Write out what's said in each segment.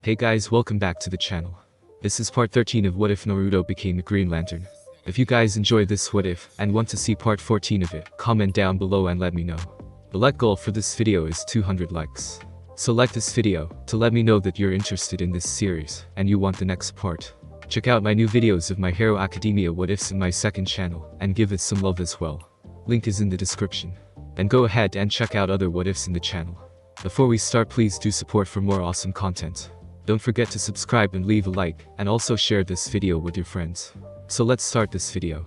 Hey guys, welcome back to the channel. This is part 13 of What If Naruto Became a Green Lantern. If you guys enjoy this what if and want to see part 14 of it, comment down below and let me know. The like goal for this video is 200 likes. So like this video to let me know that you're interested in this series and you want the next part. Check out my new videos of My Hero Academia what ifs in my second channel and give it some love as well. Link is in the description. And go ahead and check out other what ifs in the channel. Before we start, please do support for more awesome content. Don't forget to subscribe and leave a like, and also share this video with your friends. So let's start this video.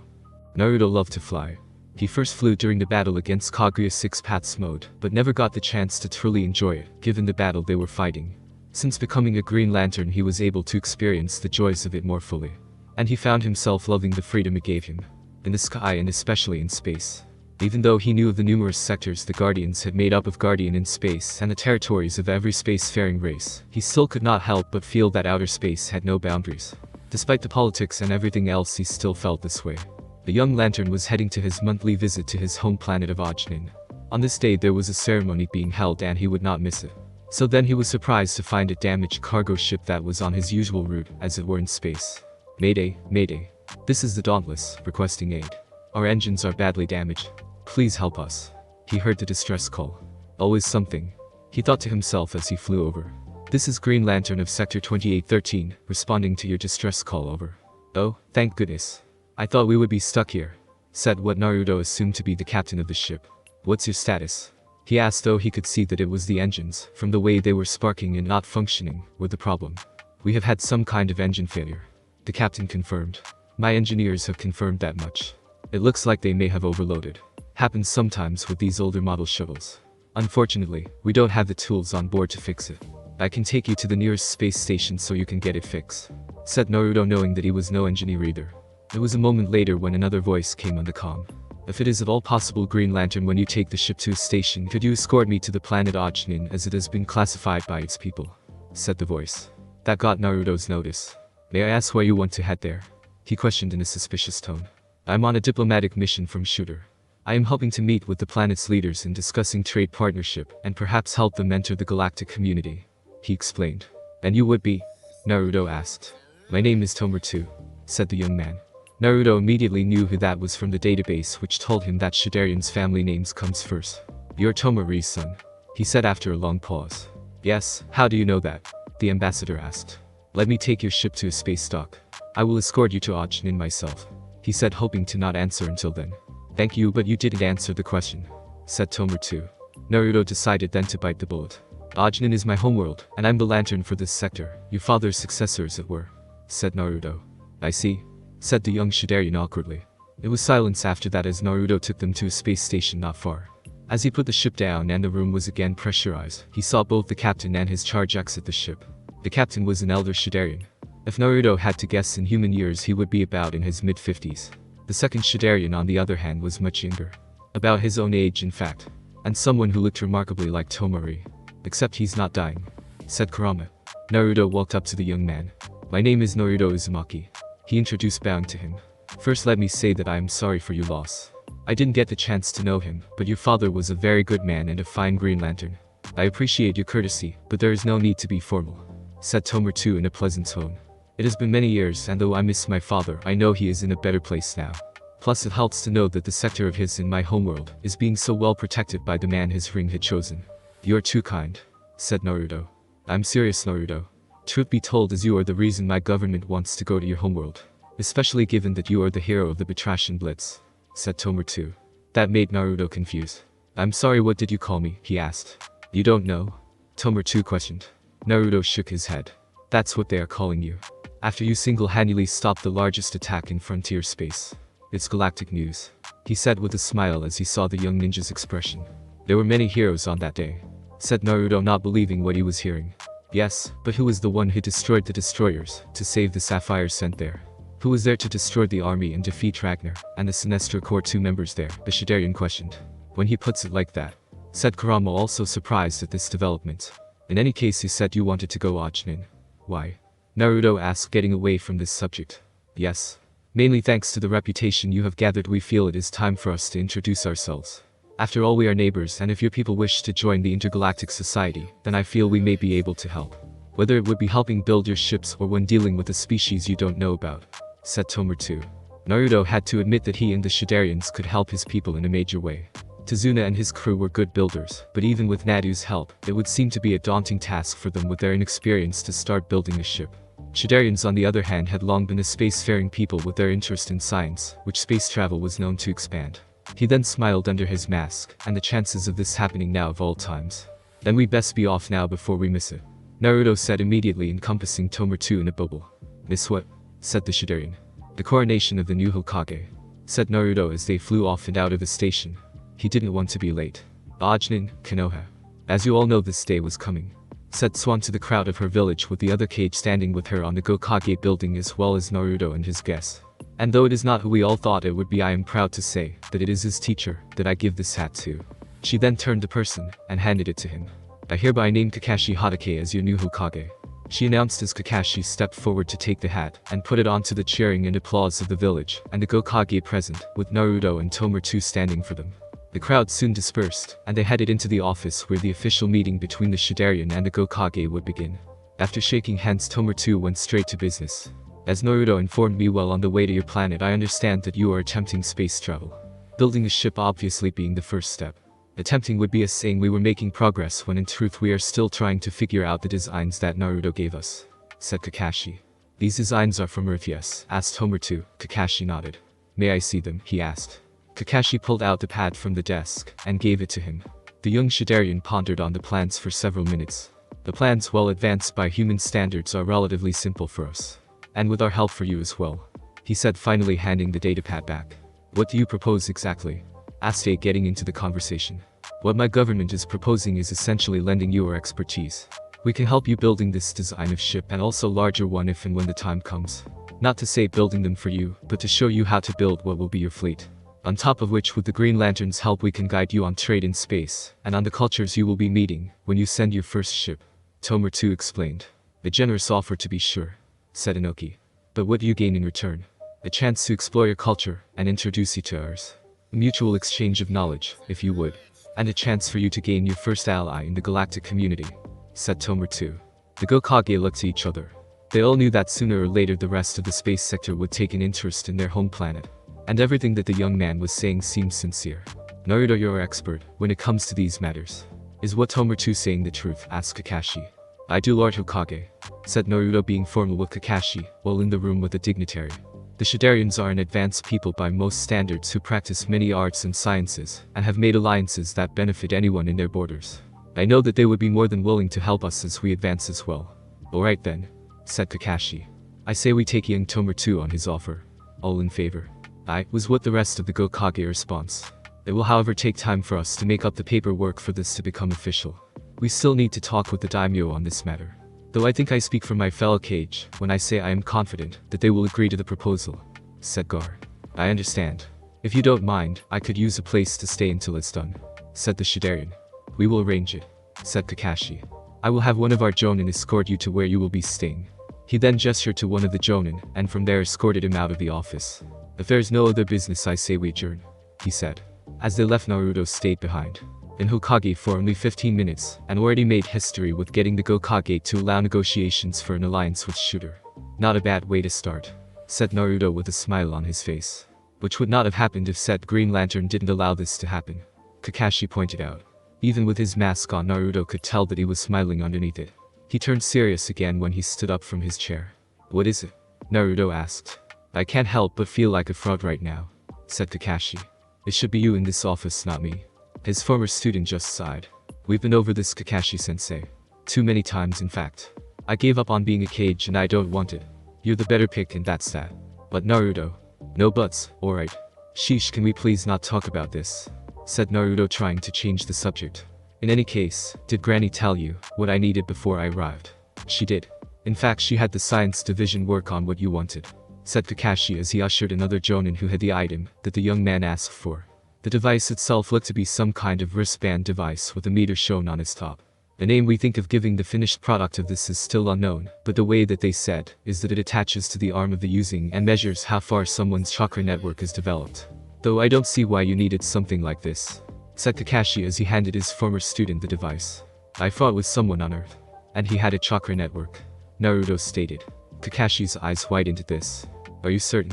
Naruto loved to fly. He first flew during the battle against Kaguya 6 Paths mode, but never got the chance to truly enjoy it, given the battle they were fighting. Since becoming a Green Lantern, he was able to experience the joys of it more fully. And he found himself loving the freedom it gave him. In the sky and especially in space. Even though he knew of the numerous sectors the Guardians had made up of Guardian in space and the territories of every spacefaring race, he still could not help but feel that outer space had no boundaries. Despite the politics and everything else, he still felt this way. The young lantern was heading to his monthly visit to his home planet of Ajnin. On this day there was a ceremony being held and he would not miss it. So then he was surprised to find a damaged cargo ship that was on his usual route, as it were in space. Mayday, mayday. This is the Dauntless, requesting aid. Our engines are badly damaged. Please help us. He heard the distress call. Always something, he thought to himself as he flew over. This is Green Lantern of Sector 2813, responding to your distress call, over. Oh, thank goodness. I thought we would be stuck here, said what Naruto assumed to be the captain of the ship. What's your status? He asked, though he could see that it was the engines, from the way they were sparking and not functioning, were the problem. We have had some kind of engine failure. The captain confirmed. My engineers have confirmed that much. It looks like they may have overloaded. Happens sometimes with these older model shuttles. Unfortunately, we don't have the tools on board to fix it. I can take you to the nearest space station so you can get it fixed, said Naruto, knowing that he was no engineer either. It was a moment later when another voice came on the comm. If it is at all possible, Green Lantern, when you take the ship to a station, could you escort me to the planet Ajnin, as it has been classified by its people, said the voice. That got Naruto's notice. May I ask why you want to head there? He questioned in a suspicious tone. I'm on a diplomatic mission from Shooter. I am hoping to meet with the planet's leaders in discussing trade partnership and perhaps help them enter the galactic community, he explained. And you would be? Naruto asked. My name is Tomer, said the young man. Naruto immediately knew who that was from the database, which told him that Shidarian's family names comes first. You're Tomari's son, he said after a long pause. Yes, how do you know that? The ambassador asked. Let me take your ship to a space dock. I will escort you to Ajnin myself, he said, hoping to not answer until then. Thank you, but you didn't answer the question, said Tomer. Naruto decided then to bite the bullet. Ajnin is my homeworld, and I'm the lantern for this sector, your father's successor as it were, said Naruto. I see, said the young Shidarian awkwardly. It was silence after that as Naruto took them to a space station not far. As he put the ship down and the room was again pressurized, he saw both the captain and his charge exit the ship. The captain was an elder Shidarian. If Naruto had to guess in human years, he would be about in his mid-50s. The second Shidarian, on the other hand, was much younger. About his own age, in fact. And someone who looked remarkably like Tomari. Except he's not dying, said Kurama. Naruto walked up to the young man. My name is Naruto Uzumaki, he introduced, bowing to him. First, let me say that I am sorry for your loss. I didn't get the chance to know him, but your father was a very good man and a fine Green Lantern. I appreciate your courtesy, but there is no need to be formal, said Tomer in a pleasant tone. It has been many years, and though I miss my father, I know he is in a better place now. Plus it helps to know that the sector of his in my homeworld is being so well protected by the man his ring had chosen. You're too kind, said Naruto. I'm serious, Naruto. Truth be told, as you are the reason my government wants to go to your homeworld. Especially given that you are the hero of the Batrashian Blitz, said Tomer. That made Naruto confused. I'm sorry, what did you call me? He asked. You don't know? Tomer questioned. Naruto shook his head. That's what they are calling you. After you single-handedly stopped the largest attack in frontier space. It's galactic news, he said with a smile as he saw the young ninja's expression. There were many heroes on that day, said Naruto, not believing what he was hearing. Yes, but who was the one who destroyed the destroyers to save the sapphires sent there? Who was there to destroy the army and defeat Ragnar and the Sinestro Corps 2 members there? The Shidarian questioned. When he puts it like that, said Kurama, also surprised at this development. In any case, he said you wanted to go Ajnin. Why? Naruto asked, getting away from this subject. Yes. Mainly thanks to the reputation you have gathered, we feel it is time for us to introduce ourselves. After all, we are neighbors, and if your people wish to join the intergalactic society, then I feel we may be able to help. Whether it would be helping build your ships or when dealing with a species you don't know about, said Tomer2. Naruto had to admit that he and the Shidarians could help his people in a major way. Tazuna and his crew were good builders, but even with Nadu's help, it would seem to be a daunting task for them with their inexperience to start building a ship. Shidarians on the other hand had long been a spacefaring people with their interest in science, which space travel was known to expand. He then smiled under his mask, and the chances of this happening now of all times. Then we best be off now before we miss it, Naruto said immediately, encompassing Tomer2 in a bubble. Miss what? Said the Shidarian. The coronation of the new Hokage, said Naruto as they flew off and out of the station. He didn't want to be late. Ajnin, Konoha. As you all know, this day was coming, said Swan to the crowd of her village, with the other Kage standing with her on the Gokage building as well as Naruto and his guests. And though it is not who we all thought it would be, I am proud to say that it is his teacher that I give this hat to. She then turned to person and handed it to him. I hereby name Kakashi Hatake as your new Hokage, she announced as Kakashi stepped forward to take the hat and put it onto the cheering and applause of the village and the Gokage present, with Naruto and Tomer2 standing for them. The crowd soon dispersed, and they headed into the office where the official meeting between the Shidarian and the Gokage would begin. After shaking hands, Tomer2 went straight to business. As Naruto informed me, well, on the way to your planet, I understand that you are attempting space travel. Building a ship obviously being the first step. Attempting would be as saying we were making progress when in truth we are still trying to figure out the designs that Naruto gave us, said Kakashi. These designs are from Earth, yes? Asked Tomer2. Kakashi nodded. May I see them? He asked. Kakashi pulled out the pad from the desk and gave it to him. The young Shidarian pondered on the plans for several minutes. The plans, well advanced by human standards, are relatively simple for us. And with our help for you as well, he said, finally handing the datapad back. What do you propose exactly? Asked A, getting into the conversation. What my government is proposing is essentially lending you our expertise. We can help you building this design of ship and also larger one if and when the time comes. Not to say building them for you, but to show you how to build what will be your fleet. On top of which, with the Green Lantern's help, we can guide you on trade in space and on the cultures you will be meeting when you send your first ship, Tomer2 explained. A generous offer to be sure, said Inoki. But what do you gain in return? A chance to explore your culture and introduce you to ours. A mutual exchange of knowledge, if you would. And a chance for you to gain your first ally in the galactic community, said Tomer2. The Gokage looked to each other. They all knew that sooner or later the rest of the space sector would take an interest in their home planet. And everything that the young man was saying seemed sincere. Naruto, you're our expert when it comes to these matters. Is what Tomer2 saying the truth? Asked Kakashi. I do, Lord Hokage, said Naruto, being formal with Kakashi while in the room with the dignitary. The Shidarians are an advanced people by most standards who practice many arts and sciences and have made alliances that benefit anyone in their borders. I know that they would be more than willing to help us as we advance as well. Alright then, said Kakashi. I say we take young Tomer2 on his offer. All in favor? Aye, was what the rest of the Gokage response. It will however take time for us to make up the paperwork for this to become official. We still need to talk with the daimyo on this matter. Though I think I speak for my fellow Kage when I say I am confident that they will agree to the proposal, said Gar. I understand. If you don't mind, I could use a place to stay until it's done, said the Shidarian. We will arrange it, said Kakashi. I will have one of our Jonin escort you to where you will be staying. He then gestured to one of the Jonin and from there escorted him out of the office. If there is no other business, I say we adjourn, he said. As they left, Naruto stayed behind in Hokage for only 15 minutes and already made history with getting the Gokage to allow negotiations for an alliance with Shooter. Not a bad way to start, said Naruto with a smile on his face. Which would not have happened if said Green Lantern didn't allow this to happen, Kakashi pointed out. Even with his mask on, Naruto could tell that he was smiling underneath it. He turned serious again when he stood up from his chair. What is it? Naruto asked. I can't help but feel like a fraud right now, said Kakashi. It should be you in this office, not me. His former student just sighed. We've been over this, Kakashi-sensei. Too many times, in fact. I gave up on being a Kage and I don't want it. You're the better pick and that's that. But Naruto. No buts, alright. Sheesh, can we please not talk about this? Said Naruto, trying to change the subject. In any case, did Granny tell you what I needed before I arrived? She did. In fact, she had the science division work on what you wanted, said Kakashi as he ushered another Jonin who had the item that the young man asked for. The device itself looked to be some kind of wristband device with a meter shown on its top. The name we think of giving the finished product of this is still unknown, but the way that they said is that it attaches to the arm of the using and measures how far someone's chakra network is developed. Though I don't see why you needed something like this, said Kakashi as he handed his former student the device. I fought with someone on Earth. And he had a chakra network, Naruto stated. Kakashi's eyes widened at this. Are you certain?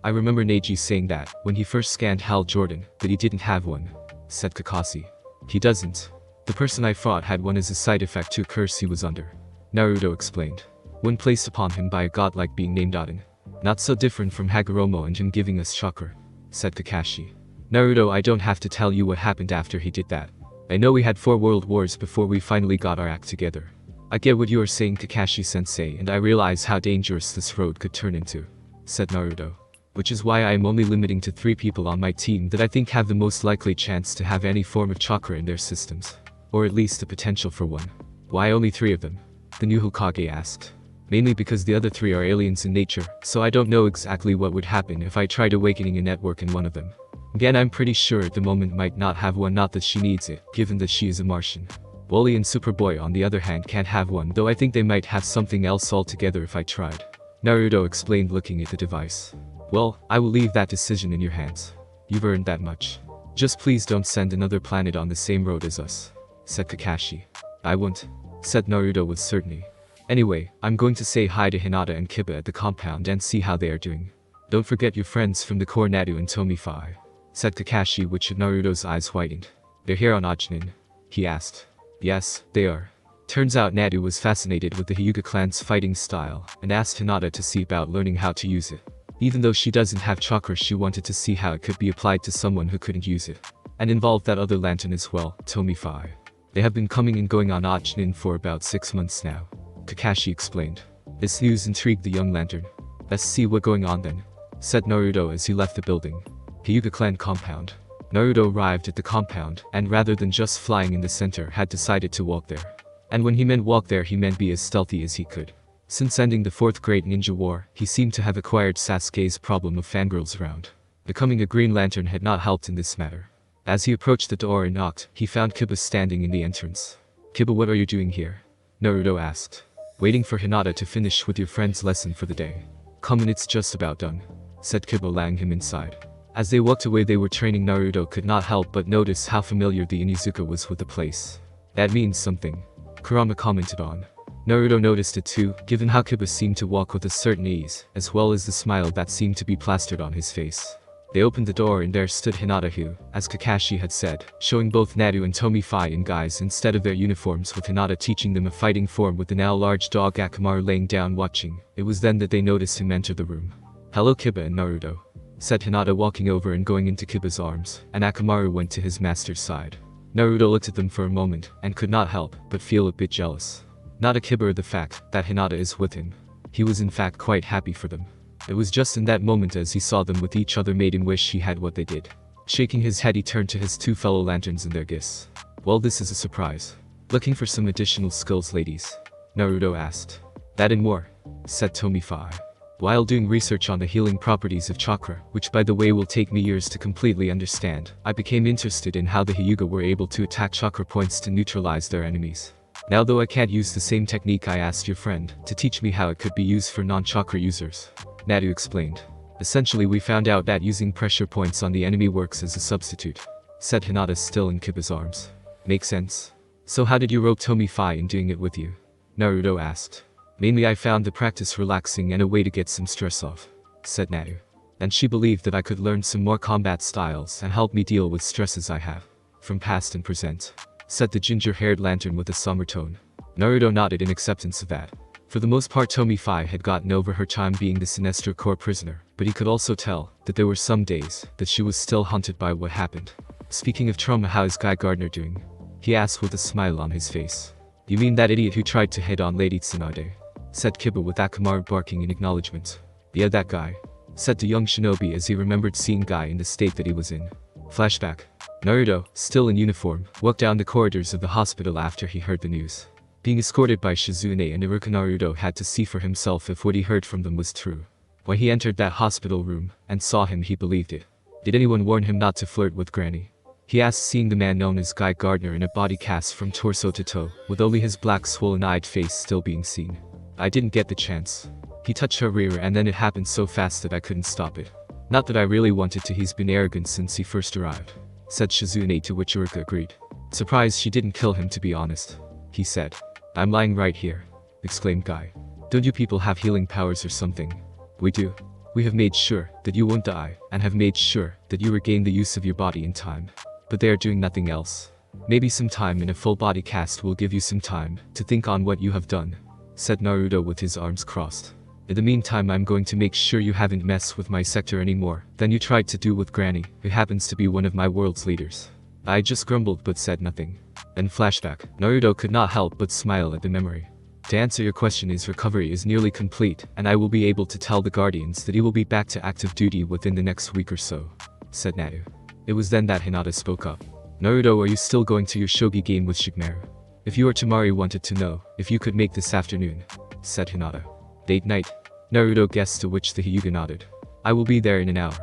I remember Neji saying that, when he first scanned Hal Jordan, that he didn't have one, said Kakashi. He doesn't. The person I fought had one as a side effect to a curse he was under. Naruto explained. One placed upon him by a godlike being named Odin. Not so different from Hagoromo and him giving us chakra, said Kakashi. Naruto, I don't have to tell you what happened after he did that. I know we had 4 world wars before we finally got our act together. I get what you are saying, Kakashi-sensei, and I realize how dangerous this road could turn into, said Naruto. Which is why I am only limiting to 3 people on my team that I think have the most likely chance to have any form of chakra in their systems. Or at least the potential for one. Why only 3 of them? The new Hokage asked. Mainly because the other 3 are aliens in nature, so I don't know exactly what would happen if I tried awakening a network in one of them. Again, I'm pretty sure at the moment might not have one, not that she needs it, given that she is a Martian. Wally and Superboy on the other hand can't have one, though I think they might have something else altogether if I tried. Naruto explained, looking at the device. Well, I will leave that decision in your hands. You've earned that much. Just please don't send another planet on the same road as us, said Kakashi. I won't, said Naruto with certainty. Anyway, I'm going to say hi to Hinata and Kiba at the compound and see how they are doing. Don't forget your friends from the core, Nadu and Tomify, said Kakashi, which Naruto's eyes widened. They're here on Ajnin? He asked. Yes, they are. Turns out Nadu was fascinated with the Hyuga clan's fighting style and asked Hinata to see about learning how to use it. Even though she doesn't have chakra, she wanted to see how it could be applied to someone who couldn't use it. And involved that other lantern as well, Tomify. They have been coming and going on Ajnin for about 6 months now, Kakashi explained. This news intrigued the young lantern. Let's see what's going on then, said Naruto as he left the building. Hyuga clan compound. Naruto arrived at the compound, and rather than just flying in the center, had decided to walk there. And when he meant walk there, he meant be as stealthy as he could. Since ending the 4th Great Ninja War, he seemed to have acquired Sasuke's problem of fangirls around. Becoming a Green Lantern had not helped in this matter. As he approached the door and knocked, he found Kiba standing in the entrance. Kiba, what are you doing here? Naruto asked. Waiting for Hinata to finish with your friend's lesson for the day. Come in, it's just about done, said Kiba, allowing him inside. As they walked away, they were training. Naruto could not help but notice how familiar the Inuzuka was with the place. That means something, Kurama commented on. Naruto noticed it too, given how Kiba seemed to walk with a certain ease, as well as the smile that seemed to be plastered on his face. They opened the door and there stood Hinata, who, as Kakashi had said, showing both Nadu and Tomify in guise instead of their uniforms, with Hinata teaching them a fighting form with the now large dog Akamaru laying down watching. It was then that they noticed him enter the room. Hello Kiba and Naruto, said Hinata, walking over and going into Kiba's arms, and Akamaru went to his master's side. Naruto looked at them for a moment, and could not help but feel a bit jealous. Not a Kiba or the fact that Hinata is with him. He was in fact quite happy for them. It was just in that moment as he saw them with each other made him wish he had what they did. Shaking his head, he turned to his 2 fellow lanterns and their gifts. Well, this is a surprise. Looking for some additional skills, ladies? Naruto asked. That and more, said Tomify. While doing research on the healing properties of chakra, which by the way will take me years to completely understand, I became interested in how the Hyuga were able to attack chakra points to neutralize their enemies. Now though I can't use the same technique, I asked your friend to teach me how it could be used for non-chakra users, Nadu explained. Essentially, we found out that using pressure points on the enemy works as a substitute, said Hinata, still in Kiba's arms. Makes sense. So how did you rope Tomify in doing it with you? Naruto asked. Mainly I found the practice relaxing and a way to get some stress off, said Nadu. And she believed that I could learn some more combat styles and help me deal with stresses I have, from past and present, said the ginger-haired lantern with a somber tone. Naruto nodded in acceptance of that. For the most part, Tomify had gotten over her time being the Sinestro Corps prisoner, but he could also tell that there were some days that she was still haunted by what happened. Speaking of trauma, how is Guy Gardner doing? He asked with a smile on his face. You mean that idiot who tried to hit on Lady Tsunade? Said Kiba with Akamaru barking in acknowledgement. Yeah, that guy, said the young shinobi as he remembered seeing Guy in the state that he was in. Flashback. Naruto, still in uniform, walked down the corridors of the hospital after he heard the news. Being escorted by Shizune and Iruka, Naruto had to see for himself if what he heard from them was true. When he entered that hospital room and saw him, he believed it. Did anyone warn him not to flirt with Granny? He asked, seeing the man known as Guy Gardner in a body cast from torso to toe, with only his black swollen-eyed face still being seen. I didn't get the chance. He touched her rear and then it happened so fast that I couldn't stop it. Not that I really wanted to, he's been arrogant since he first arrived, said Shizune, to which Iruka agreed. Surprised she didn't kill him, to be honest, he said. I'm lying right here, exclaimed Guy. Don't you people have healing powers or something? We do. We have made sure that you won't die, and have made sure that you regain the use of your body in time. But they are doing nothing else. Maybe some time in a full body cast will give you some time to think on what you have done, said Naruto with his arms crossed. In the meantime, I'm going to make sure you haven't messed with my sector anymore than you tried to do with Granny, who happens to be one of my world's leaders. I just grumbled but said nothing. Then flashback, Naruto could not help but smile at the memory. To answer your question, his recovery is nearly complete, and I will be able to tell the Guardians that he will be back to active duty within the next week or so, said Naru. It was then that Hinata spoke up. Naruto, are you still going to your shogi game with Shikamaru? If you or Tamari wanted to know if you could make this afternoon, said Hinata. Date night? Naruto guessed, to which the Hyuga nodded. I will be there in an hour.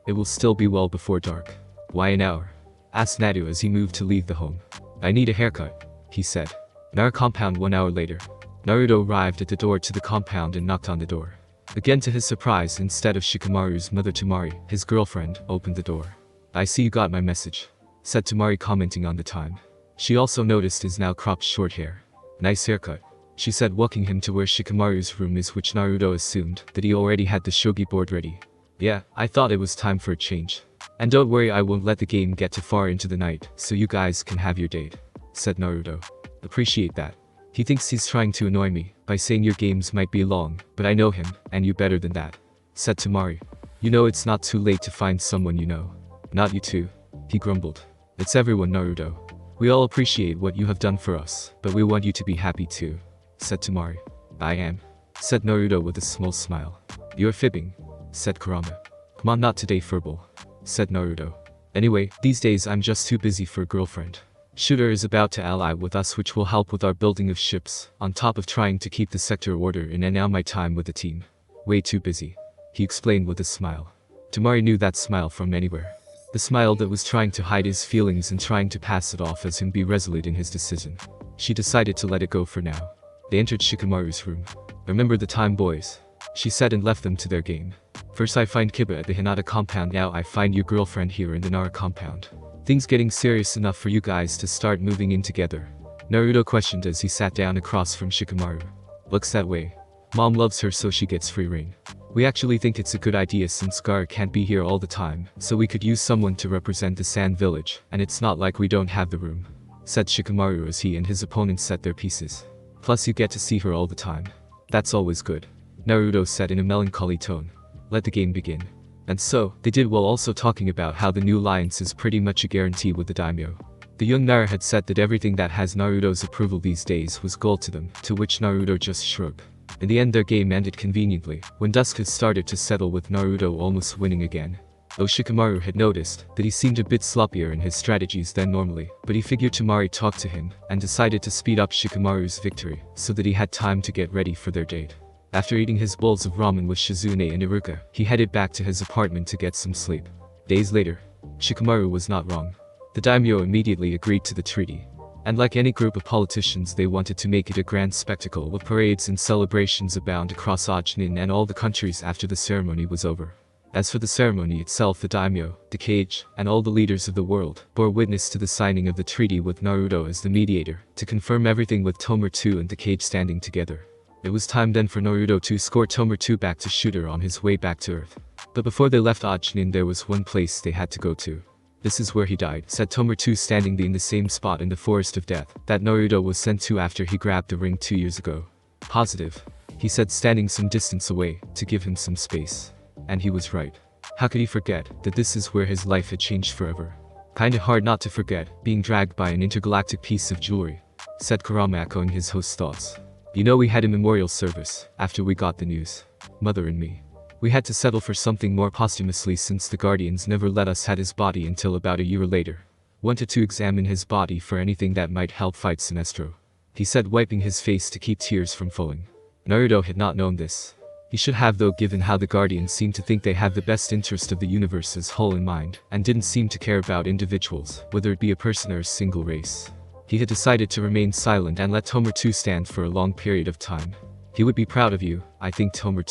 It will still be well before dark. Why an hour? Asked Naru as he moved to leave the home. I need a haircut, he said. Naru compound 1 hour later. Naruto arrived at the door to the compound and knocked on the door. Again, to his surprise, instead of Shikamaru's mother, Tamari, his girlfriend, opened the door. I see you got my message, said Tamari, commenting on the time. She also noticed his now cropped short hair. Nice haircut, she said, walking him to where Shikamaru's room is, which Naruto assumed that he already had the shogi board ready. Yeah, I thought it was time for a change. And don't worry, I won't let the game get too far into the night, so you guys can have your date, said Naruto. Appreciate that. He thinks he's trying to annoy me by saying your games might be long, but I know him, and you better than that, said Tamari. You know it's not too late to find someone you know. Not you too, he grumbled. It's everyone, Naruto. We all appreciate what you have done for us, but we want you to be happy too, said Tamari. I am, said Naruto with a small smile. You're fibbing, said Kurama. Come on, not today, furball, said Naruto. Anyway, these days I'm just too busy for a girlfriend. Shooter is about to ally with us, which will help with our building of ships, on top of trying to keep the sector order in, and now my time with the team. Way too busy, he explained with a smile. Tamari knew that smile from anywhere. The smile that was trying to hide his feelings and trying to pass it off as him be resolute in his decision. She decided to let it go for now. They entered Shikamaru's room. Remember the time, boys, she said, and left them to their game. First I find Kiba at the Hinata compound, now I find your girlfriend here in the Nara compound. Things getting serious enough for you guys to start moving in together? Naruto questioned as he sat down across from Shikamaru. Looks that way. Mom loves her, so she gets free reign. We actually think it's a good idea since Garrek can't be here all the time, so we could use someone to represent the Sand Village, and it's not like we don't have the room, said Shikamaru as he and his opponents set their pieces. Plus you get to see her all the time. That's always good, Naruto said in a melancholy tone. Let the game begin. And so, they did, while also talking about how the new alliance is pretty much a guarantee with the daimyo. The young Nara had said that everything that has Naruto's approval these days was gold to them, to which Naruto just shrugged. In the end, their game ended conveniently, when dusk had started to settle, with Naruto almost winning again. Though Shikamaru had noticed that he seemed a bit sloppier in his strategies than normally, but he figured Tamari talked to him, and decided to speed up Shikamaru's victory, so that he had time to get ready for their date. After eating his bowls of ramen with Shizune and Iruka, he headed back to his apartment to get some sleep. Days later, Shikamaru was not wrong. The daimyo immediately agreed to the treaty. And like any group of politicians, they wanted to make it a grand spectacle, with parades and celebrations abound across Ojnin and all the countries after the ceremony was over. As for the ceremony itself, the daimyo, the cage, and all the leaders of the world bore witness to the signing of the treaty with Naruto as the mediator, to confirm everything, with Tomer and the cage standing together. It was time then for Naruto to escort Tomer back to Shooter on his way back to Earth. But before they left Ojnin, there was one place they had to go to. This is where he died, said Tomer, standing in the same spot in the Forest of Death that Naruto was sent to after he grabbed the ring 2 years ago. Positive, he said, standing some distance away to give him some space. And he was right. How could he forget that this is where his life had changed forever? Kinda hard not to forget being dragged by an intergalactic piece of jewelry, said Kurama, echoing his host's thoughts. You know, we had a memorial service after we got the news. Mother and me. We had to settle for something more posthumously, since the Guardians never let us have his body until about a year later. Wanted to examine his body for anything that might help fight Sinestro, he said, wiping his face to keep tears from falling. Naruto had not known this. He should have, though, given how the Guardians seem to think they have the best interest of the universe as whole in mind, and didn't seem to care about individuals, whether it be a person or a single race. He had decided to remain silent and let Tomer stand for a long period of time. He would be proud of you, I think, Tomer,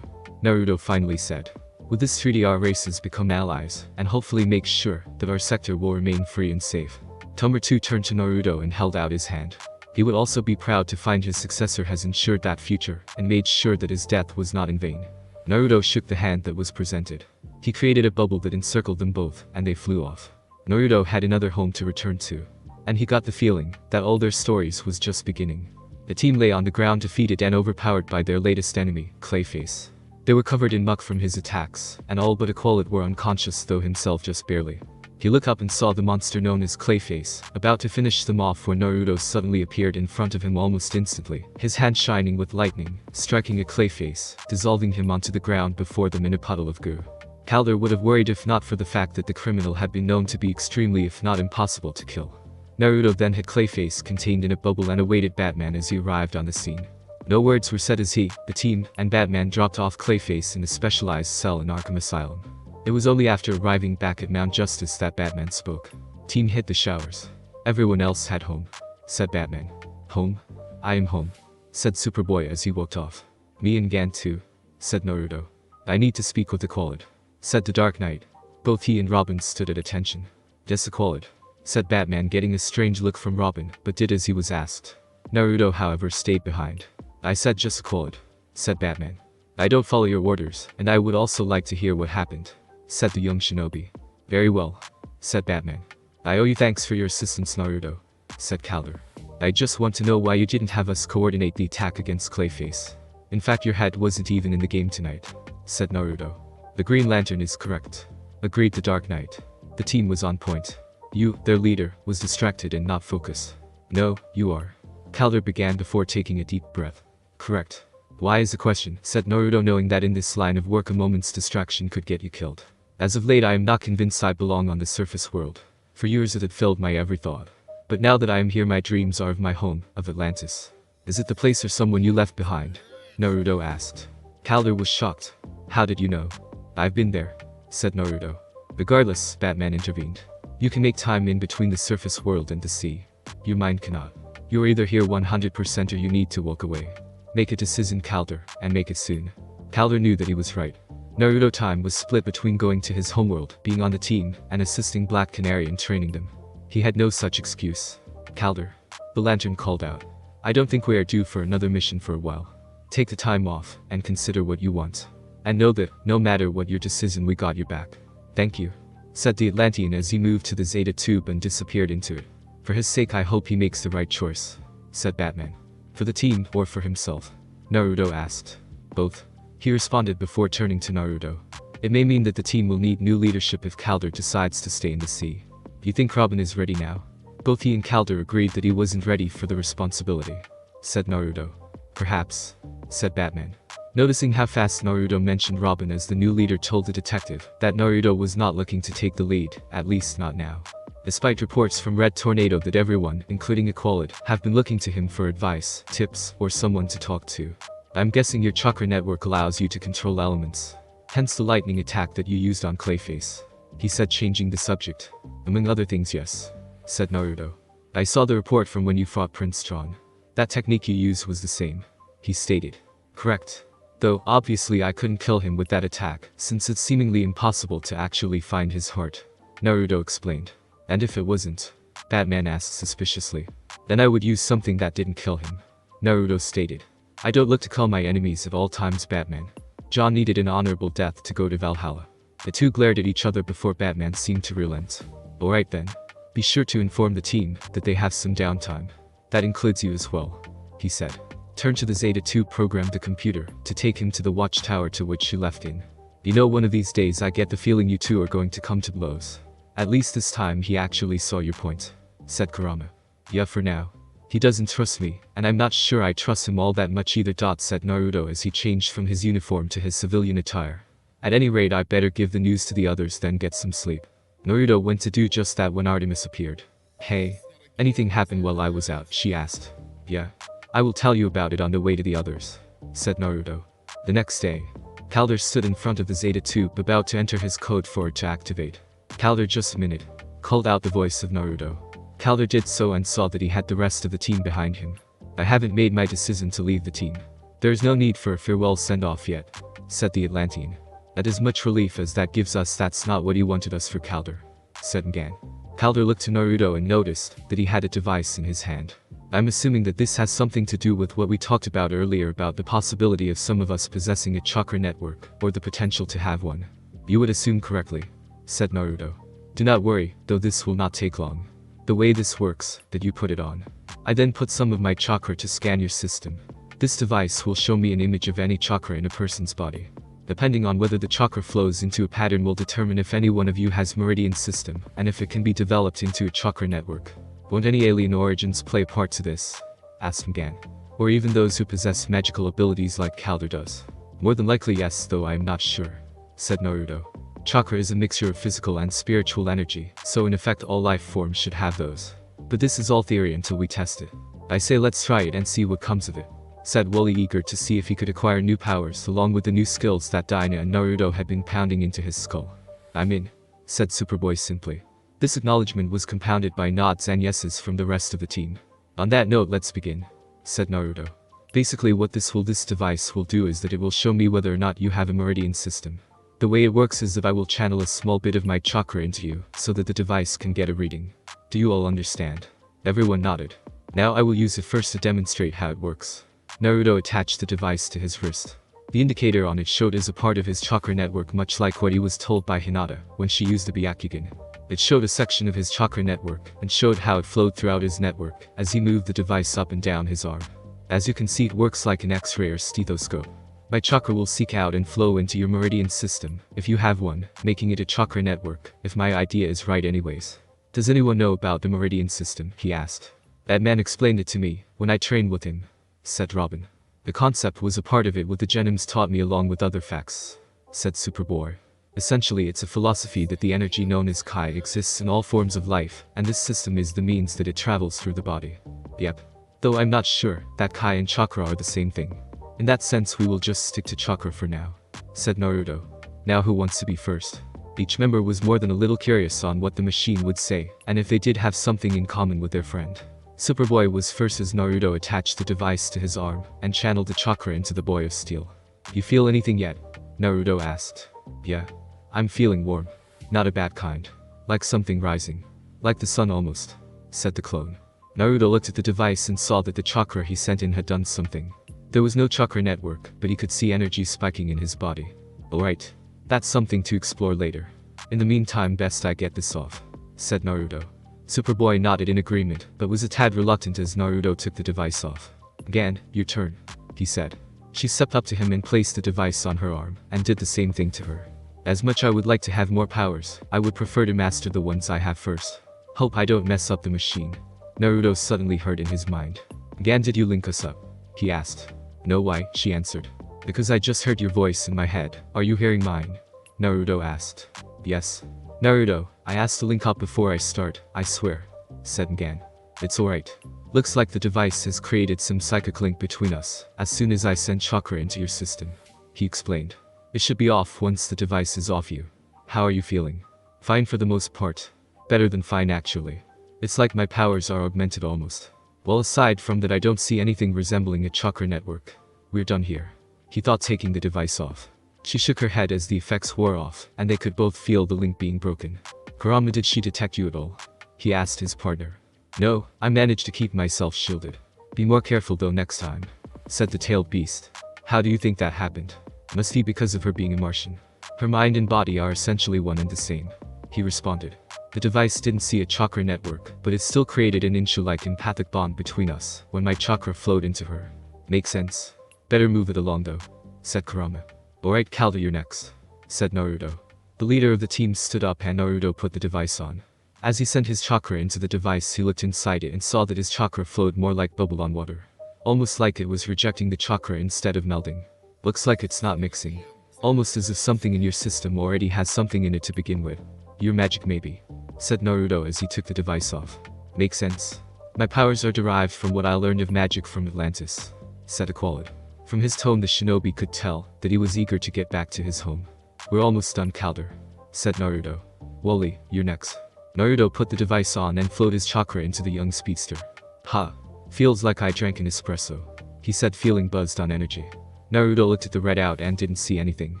Naruto finally said. With this treaty, our races become allies, and hopefully make sure that our sector will remain free and safe. Tomer turned to Naruto and held out his hand. He would also be proud to find his successor has ensured that future and made sure that his death was not in vain. Naruto shook the hand that was presented. He created a bubble that encircled them both, and they flew off. Naruto had another home to return to, and he got the feeling that all their stories was just beginning. The team lay on the ground defeated and overpowered by their latest enemy, Clayface. They were covered in muck from his attacks, and all but Aqualid were unconscious, though himself just barely. He looked up and saw the monster known as Clayface, about to finish them off when Naruto suddenly appeared in front of him almost instantly, his hand shining with lightning, striking at Clayface, dissolving him onto the ground before them in a puddle of goo. Calder would have worried if not for the fact that the criminal had been known to be extremely if not impossible to kill. Naruto then had Clayface contained in a bubble and awaited Batman as he arrived on the scene. No words were said as he, the team, and Batman dropped off Clayface in a specialized cell in Arkham Asylum. It was only after arriving back at Mount Justice that Batman spoke. Team hit the showers. Everyone else had home, said Batman. Home? I am home, said Superboy as he walked off. Me and Gan too, said Naruto. I need to speak with Aqualid, said the Dark Knight. Both he and Robin stood at attention. Yes, Aqualid, said Batman, getting a strange look from Robin, but did as he was asked. Naruto, however, stayed behind. I said just Aqualid, said Batman. I don't follow your orders, and I would also like to hear what happened, said the young shinobi. Very well, said Batman. I owe you thanks for your assistance, Naruto, said Calder. I just want to know why you didn't have us coordinate the attack against Clayface. In fact, your head wasn't even in the game tonight, said Naruto. The Green Lantern is correct, agreed the Dark Knight. The team was on point. You, their leader, was distracted and not focused. No, you are. Calder began before taking a deep breath. Correct. Why is the question, said Naruto, knowing that in this line of work a moment's distraction could get you killed. As of late I am not convinced I belong on the surface world. For years it had filled my every thought. But now that I am here my dreams are of my home, of Atlantis. Is it the place or someone you left behind? Naruto asked. Calder was shocked. How did you know? I've been there, said Naruto. Regardless, Batman intervened. You can make time in between the surface world and the sea. Your mind cannot. You're either here 100% or you need to walk away. Make a decision, Calder, and make it soon. Calder knew that he was right. Naruto time was split between going to his homeworld, being on the team, and assisting Black Canary in training them. He had no such excuse. Calder, the Lantern called out. I don't think we are due for another mission for a while. Take the time off, and consider what you want. And know that, no matter what your decision, we got your back. Thank you, said the Atlantean as he moved to the Zeta Tube and disappeared into it. For his sake I hope he makes the right choice, said Batman. For the team, or for himself? Naruto asked. Both, he responded before turning to Naruto. It may mean that the team will need new leadership if Calder decides to stay in the sea. Do you think Robin is ready now? Both he and Calder agreed that he wasn't ready for the responsibility, said Naruto. Perhaps, said Batman. Noticing how fast Naruto mentioned Robin as the new leader told the detective that Naruto was not looking to take the lead, at least not now. Despite reports from Red Tornado that everyone, including Aqualid, have been looking to him for advice, tips, or someone to talk to. I'm guessing your chakra network allows you to control elements. Hence the lightning attack that you used on Clayface, he said, changing the subject. Among other things, yes, said Naruto. I saw the report from when you fought Prince Strong. That technique you used was the same, he stated. Correct. Though, obviously I couldn't kill him with that attack, since it's seemingly impossible to actually find his heart, Naruto explained. And if it wasn't? Batman asked suspiciously. Then I would use something that didn't kill him, Naruto stated. I don't look to kill my enemies at all times, Batman. John needed an honorable death to go to Valhalla. The two glared at each other before Batman seemed to relent. Alright then. Be sure to inform the team that they have some downtime. That includes you as well, he said. Turn to the Zeta 2 program the computer to take him to the watchtower to which you left in. You know, one of these days I get the feeling you two are going to come to blows. At least this time he actually saw your point, said Kurama. Yeah, for now. He doesn't trust me, and I'm not sure I trust him all that much either, said Naruto as he changed from his uniform to his civilian attire. At any rate, I better give the news to the others, then get some sleep. Naruto went to do just that when Artemis appeared. Hey, anything happened while I was out? She asked. Yeah, I will tell you about it on the way to the others, said Naruto. The next day, Calder stood in front of the Zeta Tube about to enter his code for it to activate. Calder, just a minute, called out the voice of Naruto. Calder did so and saw that he had the rest of the team behind him. I haven't made my decision to leave the team. There is no need for a farewell send-off yet, said the Atlantean. At as much relief as that gives us, that's not what he wanted us for, Calder, said Ngan. Calder looked to Naruto and noticed that he had a device in his hand. I'm assuming that this has something to do with what we talked about earlier about the possibility of some of us possessing a chakra network, or the potential to have one. You would assume correctly, said Naruto. Do not worry, though this will not take long. The way this works, that you put it on. I then put some of my chakra to scan your system. This device will show me an image of any chakra in a person's body. Depending on whether the chakra flows into a pattern will determine if any one of you has meridian system, and if it can be developed into a chakra network. Won't any alien origins play a part to this? Asked Mgan. Or even those who possess magical abilities like Calder does? More than likely yes, though I am not sure, said Naruto. Chakra is a mixture of physical and spiritual energy, so in effect all life forms should have those. But this is all theory until we test it. I say let's try it and see what comes of it, said Wooly, eager to see if he could acquire new powers along with the new skills that Dyna and Naruto had been pounding into his skull. I'm in, said Superboy simply. This acknowledgement was compounded by nods and yeses from the rest of the team. On that note, let's begin, said Naruto. Basically what this device will do is that it will show me whether or not you have a meridian system. The way it works is that I will channel a small bit of my chakra into you, so that the device can get a reading. Do you all understand? Everyone nodded. Now I will use it first to demonstrate how it works. Naruto attached the device to his wrist. The indicator on it showed as a part of his chakra network, much like what he was told by Hinata when she used the Byakugan. It showed a section of his chakra network, and showed how it flowed throughout his network, as he moved the device up and down his arm. As you can see, it works like an X-ray or stethoscope. My chakra will seek out and flow into your meridian system, if you have one, making it a chakra network, if my idea is right anyways. Does anyone know about the meridian system? He asked. That man explained it to me, when I trained with him, said Robin. The concept was a part of it what the Genims taught me along with other facts, said Superboy. Essentially it's a philosophy that the energy known as Kai exists in all forms of life, and this system is the means that it travels through the body. Yep. Though I'm not sure that Kai and chakra are the same thing. In that sense we will just stick to chakra for now, said Naruto. Now who wants to be first? Each member was more than a little curious on what the machine would say, and if they did have something in common with their friend. Superboy was first as Naruto attached the device to his arm, and channeled the chakra into the boy of steel. You feel anything yet? Naruto asked. Yeah. I'm feeling warm. Not a bad kind. Like something rising. Like the sun almost, said the clone. Naruto looked at the device and saw that the chakra he sent in had done something. There was no chakra network, but he could see energy spiking in his body. Alright. That's something to explore later. In the meantime best I get this off, said Naruto. Superboy nodded in agreement, but was a tad reluctant as Naruto took the device off. Gan, your turn, he said. She stepped up to him and placed the device on her arm, and did the same thing to her. As much I would like to have more powers, I would prefer to master the ones I have first. Hope I don't mess up the machine. Naruto suddenly heard in his mind. Gan, did you link us up? He asked. No, why? She answered. Because I just heard your voice in my head. Are you hearing mine? Naruto asked. Yes. Naruto, I asked to link up before I start, I swear, said Gan. It's alright. Looks like the device has created some psychic link between us, as soon as I send chakra into your system, he explained. It should be off once the device is off you. How are you feeling? Fine for the most part. Better than fine actually. It's like my powers are augmented almost. Well, aside from that I don't see anything resembling a chakra network. We're done here. He thought, taking the device off. She shook her head as the effects wore off, and they could both feel the link being broken. Kurama, did she detect you at all? He asked his partner. No, I managed to keep myself shielded. Be more careful though next time, said the tailed beast. How do you think that happened? Must be because of her being a Martian. Her mind and body are essentially one and the same, he responded. The device didn't see a chakra network, but it still created an Inshu-like empathic bond between us when my chakra flowed into her. Makes sense. Better move it along though, said Kurama. Alright, Calder, you're next, said Naruto. The leader of the team stood up and Naruto put the device on. As he sent his chakra into the device he looked inside it and saw that his chakra flowed more like bubble on water. Almost like it was rejecting the chakra instead of melding. Looks like it's not mixing. Almost as if something in your system already has something in it to begin with. Your magic maybe, said Naruto as he took the device off. Makes sense. My powers are derived from what I learned of magic from Atlantis, said Aqualid. From his tone the shinobi could tell that he was eager to get back to his home. We're almost done, Calder, said Naruto. Wooly, you're next. Naruto put the device on and flowed his chakra into the young speedster. Ha. Feels like I drank an espresso, he said, feeling buzzed on energy. Naruto looked at the readout and didn't see anything.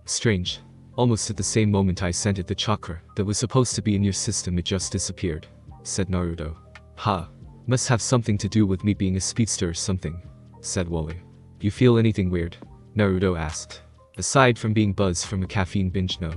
Strange. Almost at the same moment I sent it the chakra that was supposed to be in your system, it just disappeared, said Naruto. Ha. Must have something to do with me being a speedster or something, said Wally. You feel anything weird? Naruto asked. Aside from being buzzed from a caffeine binge, no.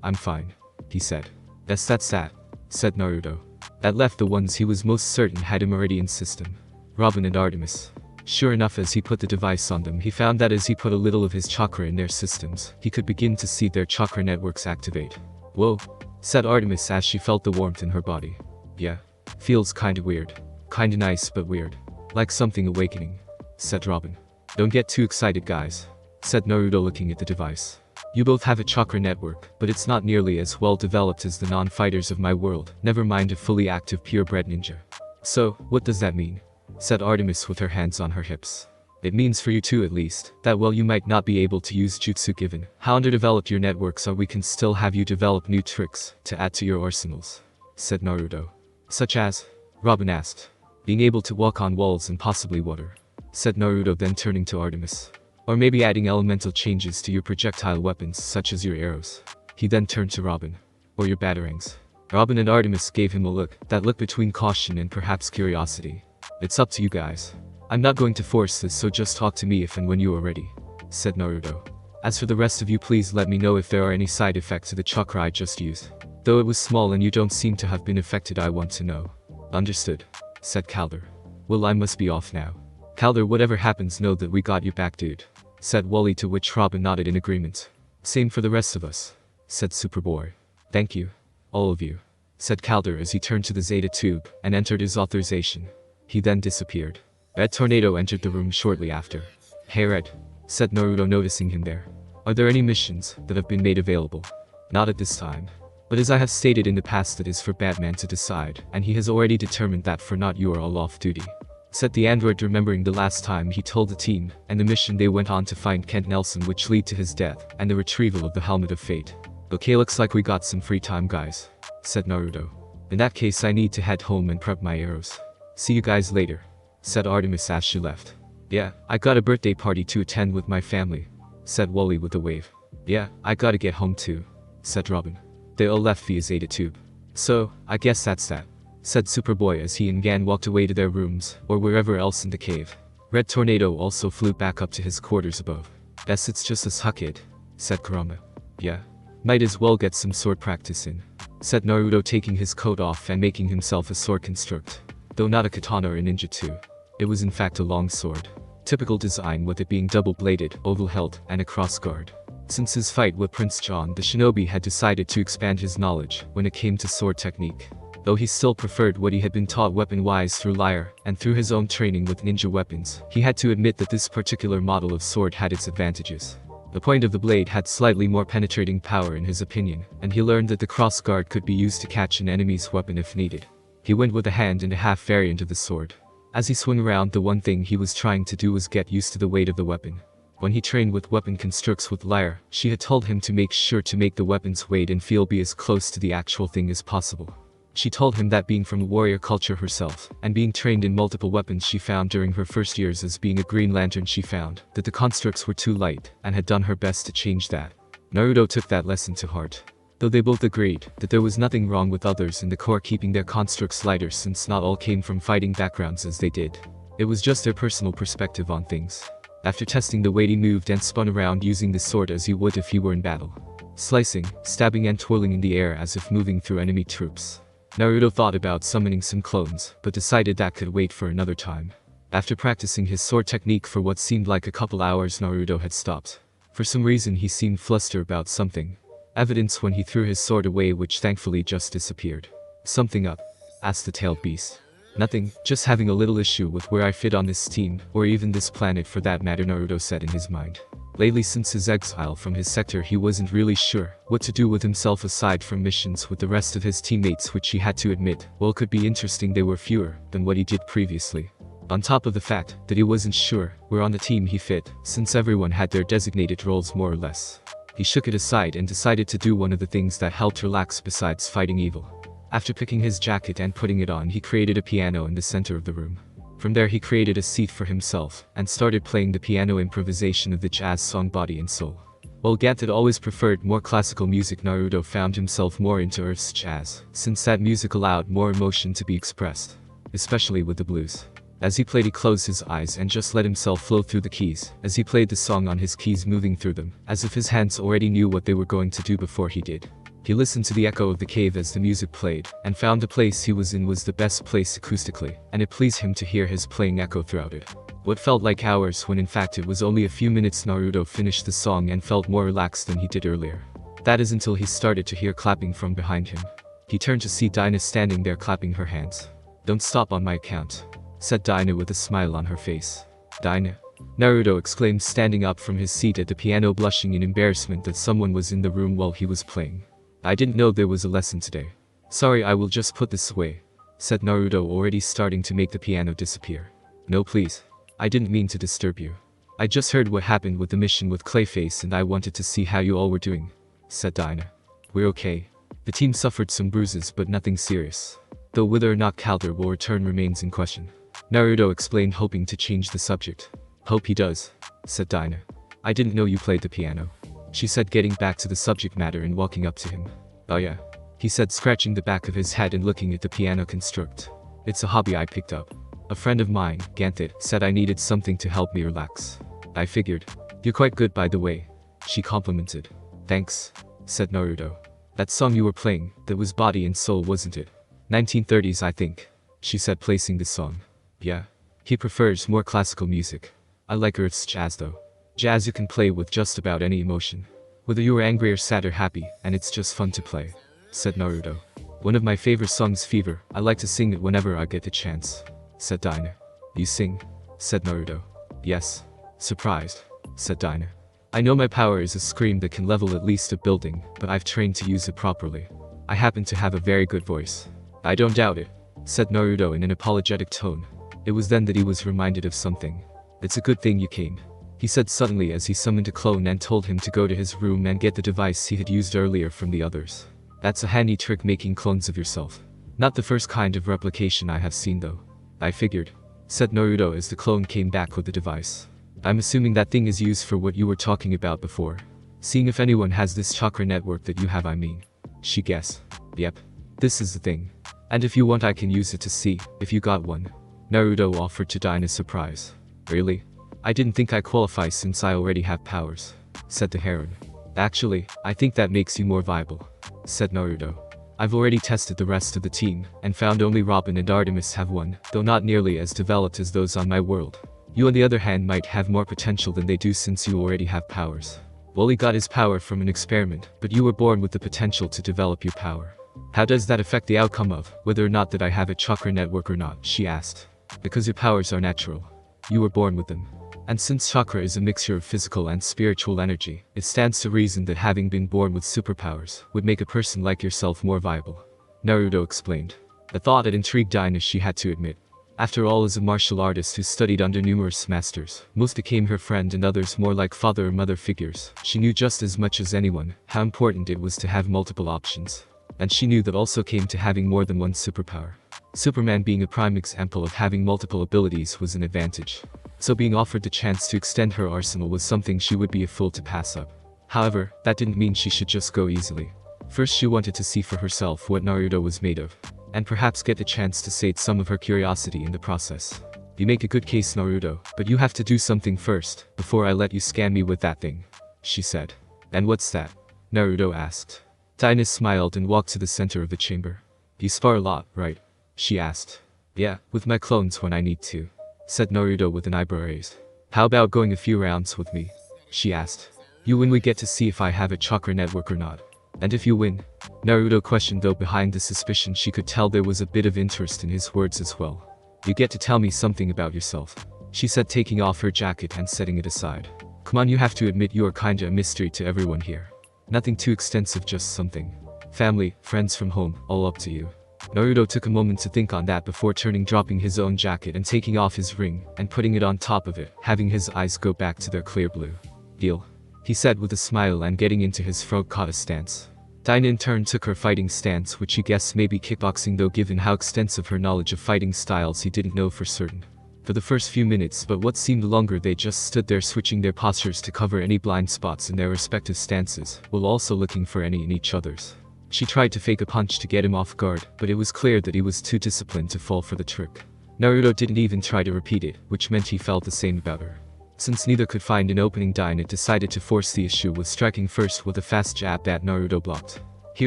I'm fine, he said. That's that, said Naruto. That left the ones he was most certain had a meridian system. Robin and Artemis. Sure enough, as he put the device on them, he found that as he put a little of his chakra in their systems, he could begin to see their chakra networks activate. Whoa, said Artemis as she felt the warmth in her body. Yeah, feels kinda weird. Kinda nice but weird. Like something awakening, said Robin. Don't get too excited, guys, said Naruto looking at the device. You both have a chakra network, but it's not nearly as well developed as the non-fighters of my world, never mind a fully active purebred ninja. So, what does that mean? Said Artemis with her hands on her hips. It means for you two at least, that while you might not be able to use jutsu given how underdeveloped your networks are, we can still have you develop new tricks to add to your arsenals, said Naruto. Such as? Robin asked. Being able to walk on walls and possibly water, said Naruto, then turning to Artemis. Or maybe adding elemental changes to your projectile weapons such as your arrows. He then turned to Robin. Or your batarangs. Robin and Artemis gave him a look, that look between caution and perhaps curiosity. It's up to you guys. I'm not going to force this, so just talk to me if and when you are ready, said Naruto. As for the rest of you, please let me know if there are any side effects to the chakra I just used. Though it was small and you don't seem to have been affected, I want to know. Understood, said Calder. Well, I must be off now. Calder, whatever happens, know that we got your back, dude, said Wally, to which Robin nodded in agreement. Same for the rest of us, said Superboy. Thank you, all of you, said Calder as he turned to the Zeta tube and entered his authorization. He then disappeared. Red Tornado entered the room shortly after. Hey Red, said Naruto, noticing him there. Are there any missions that have been made available? Not at this time. But as I have stated in the past, it is for Batman to decide, and he has already determined that for not you are all off duty, said the android, remembering the last time he told the team, and the mission they went on to find Kent Nelson, which lead to his death, and the retrieval of the Helmet of Fate. Okay, looks like we got some free time, guys, said Naruto. In that case, I need to head home and prep my arrows. See you guys later, said Artemis as she left. Yeah, I got a birthday party to attend with my family, said Wally with a wave. Yeah, I gotta get home too, said Robin. They all left via Zeta tube. So, I guess that's that, said Superboy as he and Gan walked away to their rooms, or wherever else in the cave. Red Tornado also flew back up to his quarters above. Guess it's just us, kid, said Kurama. Yeah, might as well get some sword practice in, said Naruto, taking his coat off and making himself a sword construct. Though not a katana or a ninjutsu. It was in fact a long sword. Typical design, with it being double-bladed, oval hilt, and a crossguard. Since his fight with Prince John, the shinobi had decided to expand his knowledge when it came to sword technique. Though he still preferred what he had been taught weapon-wise through Lyre, and through his own training with ninja weapons, he had to admit that this particular model of sword had its advantages. The point of the blade had slightly more penetrating power in his opinion, and he learned that the crossguard could be used to catch an enemy's weapon if needed. He went with a hand-and-a-half variant of the sword. As he swung around, the one thing he was trying to do was get used to the weight of the weapon. When he trained with weapon constructs with Lyre, she had told him to make sure to make the weapon's weight and feel be as close to the actual thing as possible. She told him that being from a warrior culture herself, and being trained in multiple weapons she found during her first years as being a Green Lantern, she found that the constructs were too light, and had done her best to change that. Naruto took that lesson to heart. Though they both agreed that there was nothing wrong with others in the Corps keeping their constructs lighter, since not all came from fighting backgrounds as they did. It was just their personal perspective on things. After testing the weight, he moved and spun around using the sword as he would if he were in battle. Slicing, stabbing and twirling in the air as if moving through enemy troops. Naruto thought about summoning some clones, but decided that could wait for another time. After practicing his sword technique for what seemed like a couple hours, Naruto had stopped. For some reason he seemed flustered about something. Evidence when he threw his sword away, which thankfully just disappeared. Something up? Asked the tailed beast. Nothing, just having a little issue with where I fit on this team, or even this planet for that matter, Naruto said in his mind. Lately, since his exile from his sector, he wasn't really sure what to do with himself aside from missions with the rest of his teammates, which he had to admit, while it could be interesting, they were fewer than what he did previously. On top of the fact that he wasn't sure where on the team he fit, since everyone had their designated roles more or less. He shook it aside and decided to do one of the things that helped relax besides fighting evil. After picking his jacket and putting it on, he created a piano in the center of the room. From there he created a seat for himself, and started playing the piano improvisation of the jazz song Body and Soul. While Gant had always preferred more classical music, Naruto found himself more into Earth's jazz, since that music allowed more emotion to be expressed. especially with the blues. As he played, he closed his eyes and just let himself flow through the keys, as he played the song on his keys, moving through them, as if his hands already knew what they were going to do before he did. He listened to the echo of the cave as the music played, and found the place he was in was the best place acoustically, and it pleased him to hear his playing echo throughout it. What felt like hours when in fact it was only a few minutes. Naruto finished the song and felt more relaxed than he did earlier. That is until he started to hear clapping from behind him. He turned to see Dinah standing there clapping her hands. "Don't stop on my account," said Dinah with a smile on her face. "Dinah?" Naruto exclaimed, standing up from his seat at the piano, blushing in embarrassment that someone was in the room while he was playing. "I didn't know there was a lesson today. Sorry, I will just put this away," said Naruto, already starting to make the piano disappear. "No, please. I didn't mean to disturb you. I just heard what happened with the mission with Clayface and I wanted to see how you all were doing," said Dinah. "We're okay. The team suffered some bruises but nothing serious. Though whether or not Calder will return remains in question," Naruto explained, hoping to change the subject. "Hope he does," said Dinah. "I didn't know you played the piano," she said, getting back to the subject matter and walking up to him. "Oh yeah," he said, scratching the back of his head and looking at the piano construct. "It's a hobby I picked up. A friend of mine, Ganthet, said I needed something to help me relax. I figured. You're quite good, by the way," she complimented. "Thanks," said Naruto. "That song you were playing, that was Body and Soul, wasn't it? 1930s, I think," she said, placing the song. "Yeah. He prefers more classical music. I like Earth's jazz though. Jazz you can play with just about any emotion. Whether you were angry or sad or happy, and it's just fun to play," said Naruto. "One of my favorite songs, Fever. I like to sing it whenever I get the chance," said Dinah. "You sing?" said Naruto. "Yes." Surprised, said Dinah. "I know my power is a scream that can level at least a building, but I've trained to use it properly. I happen to have a very good voice." "I don't doubt it," said Naruto in an apologetic tone. It was then that he was reminded of something. "It's a good thing you came," he said suddenly as he summoned a clone and told him to go to his room and get the device he had used earlier from the others. "That's a handy trick, making clones of yourself. Not the first kind of replication I have seen though." "I figured," said Naruto as the clone came back with the device. "I'm assuming that thing is used for what you were talking about before. Seeing if anyone has this chakra network that you have, I mean." She guessed. "Yep. This is the thing. And if you want I can use it to see if you got one," Naruto offered to Dinah's surprise. "Really? I didn't think I qualify since I already have powers," said the heron. "Actually, I think that makes you more viable," said Naruto. "I've already tested the rest of the team, and found only Robin and Artemis have one, though not nearly as developed as those on my world. You on the other hand might have more potential than they do since you already have powers. Wally got his power from an experiment, but you were born with the potential to develop your power. How does that affect the outcome of whether or not that I have a chakra network or not?" she asked. "Because your powers are natural. You were born with them. And since chakra is a mixture of physical and spiritual energy, it stands to reason that having been born with superpowers would make a person like yourself more viable," Naruto explained. A thought that intrigued Dinah, she had to admit. After all, as a martial artist who studied under numerous masters, most became her friend and others more like father or mother figures, she knew just as much as anyone how important it was to have multiple options. And she knew that also came to having more than one superpower. Superman being a prime example of having multiple abilities was an advantage. So being offered the chance to extend her arsenal was something she would be a fool to pass up. However, that didn't mean she should just go easily. First, she wanted to see for herself what Naruto was made of, and perhaps get the chance to sate some of her curiosity in the process. "You make a good case, Naruto, but you have to do something first, before I let you scam me with that thing," she said. "And what's that?" Naruto asked. Dinah smiled and walked to the center of the chamber. "You spar a lot, right?" she asked. "Yeah, with my clones when I need to," said Naruto with an eyebrow raise. "How about going a few rounds with me?" she asked. "You win, we get to see if I have a chakra network or not." "And if you win?" Naruto questioned, though behind the suspicion she could tell there was a bit of interest in his words as well. "You get to tell me something about yourself," she said, taking off her jacket and setting it aside. "Come on, you have to admit you are kinda a mystery to everyone here. Nothing too extensive, just something. Family, friends from home, all up to you." Naruto took a moment to think on that before dropping his own jacket and taking off his ring and putting it on top of it, having his eyes go back to their clear blue. "Deal," he said with a smile and getting into his frog kata stance. Dinah in turn took her fighting stance, which he guessed may be kickboxing, though given how extensive her knowledge of fighting styles he didn't know for certain. For the first few minutes, but what seemed longer, they just stood there switching their postures to cover any blind spots in their respective stances, while also looking for any in each other's. She tried to fake a punch to get him off guard, but it was clear that he was too disciplined to fall for the trick. Naruto didn't even try to repeat it, which meant he felt the same about her. Since neither could find an opening, Daina decided to force the issue with striking first with a fast jab that Naruto blocked. He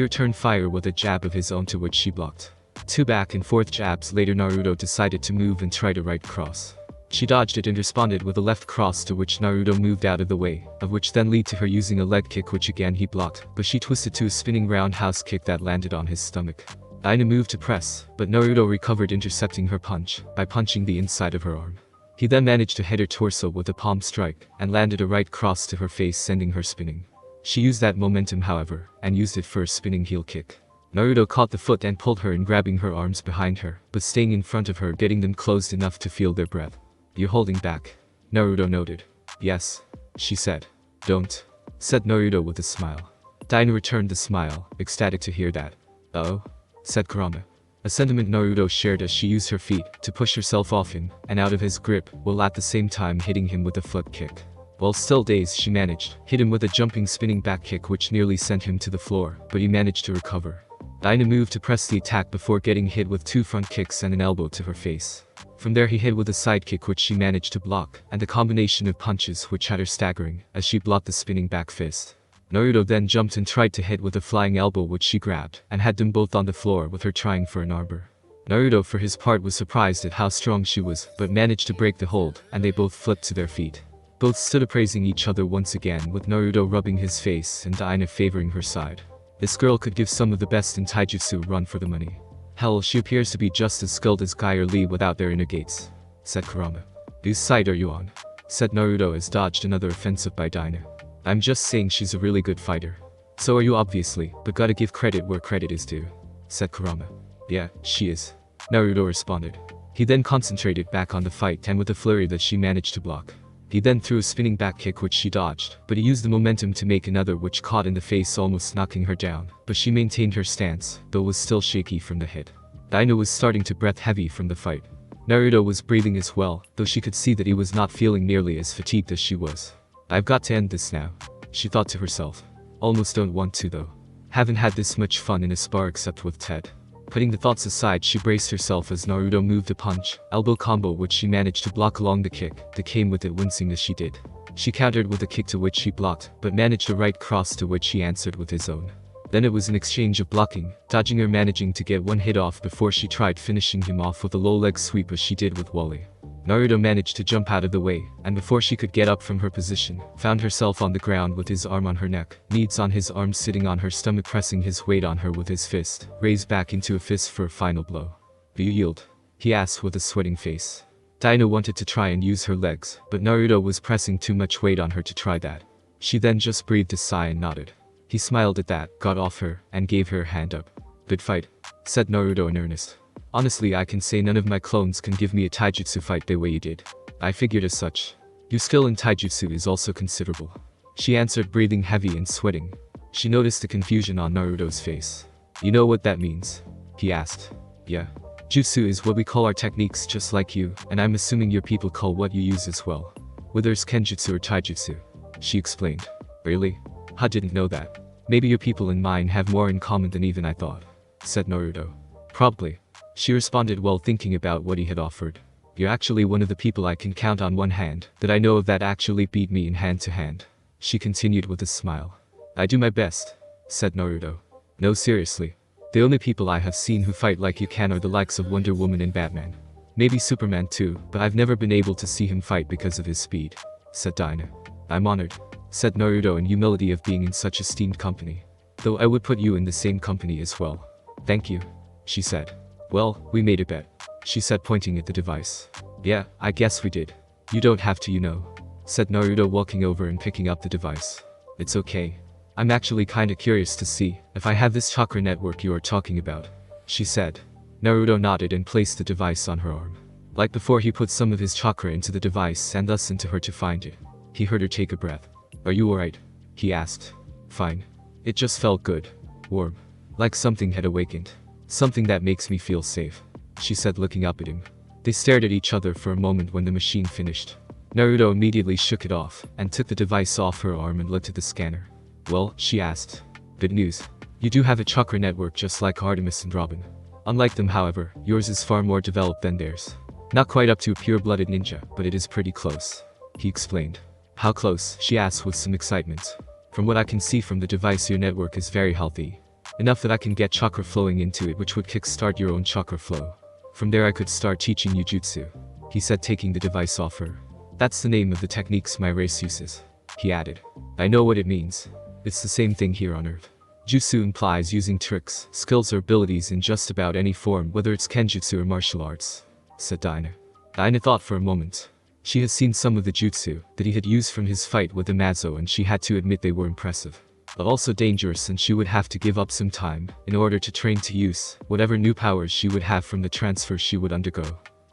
returned fire with a jab of his own to which she blocked. 2 back and forth jabs later, Naruto decided to move and try to right cross. She dodged it and responded with a left cross to which Naruto moved out of the way, of which then led to her using a leg kick which again he blocked, but she twisted to a spinning roundhouse kick that landed on his stomach. Daina moved to press, but Naruto recovered, intercepting her punch by punching the inside of her arm. He then managed to hit her torso with a palm strike and landed a right cross to her face, sending her spinning. She used that momentum, however, and used it for a spinning heel kick. Naruto caught the foot and pulled her in, grabbing her arms behind her, but staying in front of her, getting them closed enough to feel their breath. "You're holding back," Naruto noted. "Yes," she said. "Don't," said Naruto with a smile. Daina returned the smile, ecstatic to hear that. "Oh?" said Kurama. A sentiment Naruto shared as she used her feet to push herself off him and out of his grip, while at the same time hitting him with a foot kick. While still dazed, she hit him with a jumping spinning back kick which nearly sent him to the floor, but he managed to recover. Daina moved to press the attack before getting hit with 2 front kicks and an elbow to her face. From there he hit with a side kick which she managed to block, and a combination of punches which had her staggering as she blocked the spinning back fist. Naruto then jumped and tried to hit with a flying elbow which she grabbed, and had them both on the floor with her trying for an arbor. Naruto for his part was surprised at how strong she was, but managed to break the hold, and they both flipped to their feet. Both stood appraising each other once again, with Naruto rubbing his face and Daina favoring her side. This girl could give some of the best in taijutsu run for the money. "Hell, she appears to be just as skilled as Guy or Lee without their inner gates," said Kurama. "Whose side are you on?" said Naruto as dodged another offensive by Daina. "I'm just saying she's a really good fighter." "So are you obviously, but gotta give credit where credit is due," said Kurama. "Yeah, she is," Naruto responded. He then concentrated back on the fight, and with a flurry that she managed to block. He then threw a spinning back kick which she dodged, but he used the momentum to make another which caught in the face, almost knocking her down, but she maintained her stance, though was still shaky from the hit. Daina was starting to breath heavy from the fight. Naruto was breathing as well, though she could see that he was not feeling nearly as fatigued as she was. "I've got to end this now," she thought to herself. "Almost don't want to though. Haven't had this much fun in a spar except with Ted." Putting the thoughts aside, she braced herself as Naruto moved a punch, elbow combo which she managed to block along the kick that came with it, wincing as she did. She countered with a kick to which he blocked, but managed a right cross to which he answered with his own. Then it was an exchange of blocking, dodging her managing to get one hit off before she tried finishing him off with a low leg sweep as she did with Wally. Naruto managed to jump out of the way, and before she could get up from her position, found herself on the ground with his arm on her neck, knees on his arm, sitting on her stomach, pressing his weight on her with his fist, raised back into a fist for a final blow. "Do you yield?" he asked with a sweating face. Daina wanted to try and use her legs, but Naruto was pressing too much weight on her to try that. She then just breathed a sigh and nodded. He smiled at that, got off her, and gave her a hand up. "Good fight," said Naruto in earnest. "Honestly, I can say none of my clones can give me a taijutsu fight the way you did. I figured as such. Your skill in taijutsu is also considerable," she answered, breathing heavy and sweating. She noticed the confusion on Naruto's face. "You know what that means?" he asked. "Yeah. Jutsu is what we call our techniques, just like you, and I'm assuming your people call what you use as well. Whether it's kenjutsu or taijutsu," she explained. "Really? I didn't know that. Maybe your people and mine have more in common than even I thought," said Naruto. "Probably," she responded while thinking about what he had offered. "You're actually one of the people I can count on one hand that I know of that actually beat me in hand to hand," she continued with a smile. "I do my best," said Naruto. "No, seriously. The only people I have seen who fight like you can are the likes of Wonder Woman and Batman. Maybe Superman too, but I've never been able to see him fight because of his speed," said Daina. "I'm honored," said Naruto in humility of being in such esteemed company. "Though I would put you in the same company as well." "Thank you," she said. "Well, we made a bet," she said, pointing at the device. "Yeah, I guess we did. You don't have to, you know," said Naruto, walking over and picking up the device. "It's okay. I'm actually kinda curious to see if I have this chakra network you are talking about," she said. Naruto nodded and placed the device on her arm. Like before, he put some of his chakra into the device and thus into her to find it. He heard her take a breath. "Are you alright?" he asked. "Fine. It just felt good. Warm. Like something had awakened. Something that makes me feel safe," she said, looking up at him. They stared at each other for a moment. When the machine finished, Naruto immediately shook it off and took the device off her arm and looked at the scanner. "Well," she asked. "Good news," You do have a chakra network just like Artemis and Robin. Unlike them, however, yours is far more developed than theirs. Not quite up to a pure-blooded ninja, but it is pretty close. He explained. How close? She asked with some excitement. From what I can see from the device, your network is very healthy. Enough that I can get chakra flowing into it, which would kickstart your own chakra flow. From there I could start teaching you jutsu. He said, taking the device off her. That's the name of the techniques my race uses. He added. I know what it means. It's the same thing here on Earth. Jutsu implies using tricks, skills or abilities in just about any form, whether it's kenjutsu or martial arts, said Dinah. Dinah thought for a moment. She had seen some of the jutsu that he had used from his fight with the Mazo, and she had to admit they were impressive. But also dangerous, and she would have to give up some time in order to train to use whatever new powers she would have from the transfer she would undergo.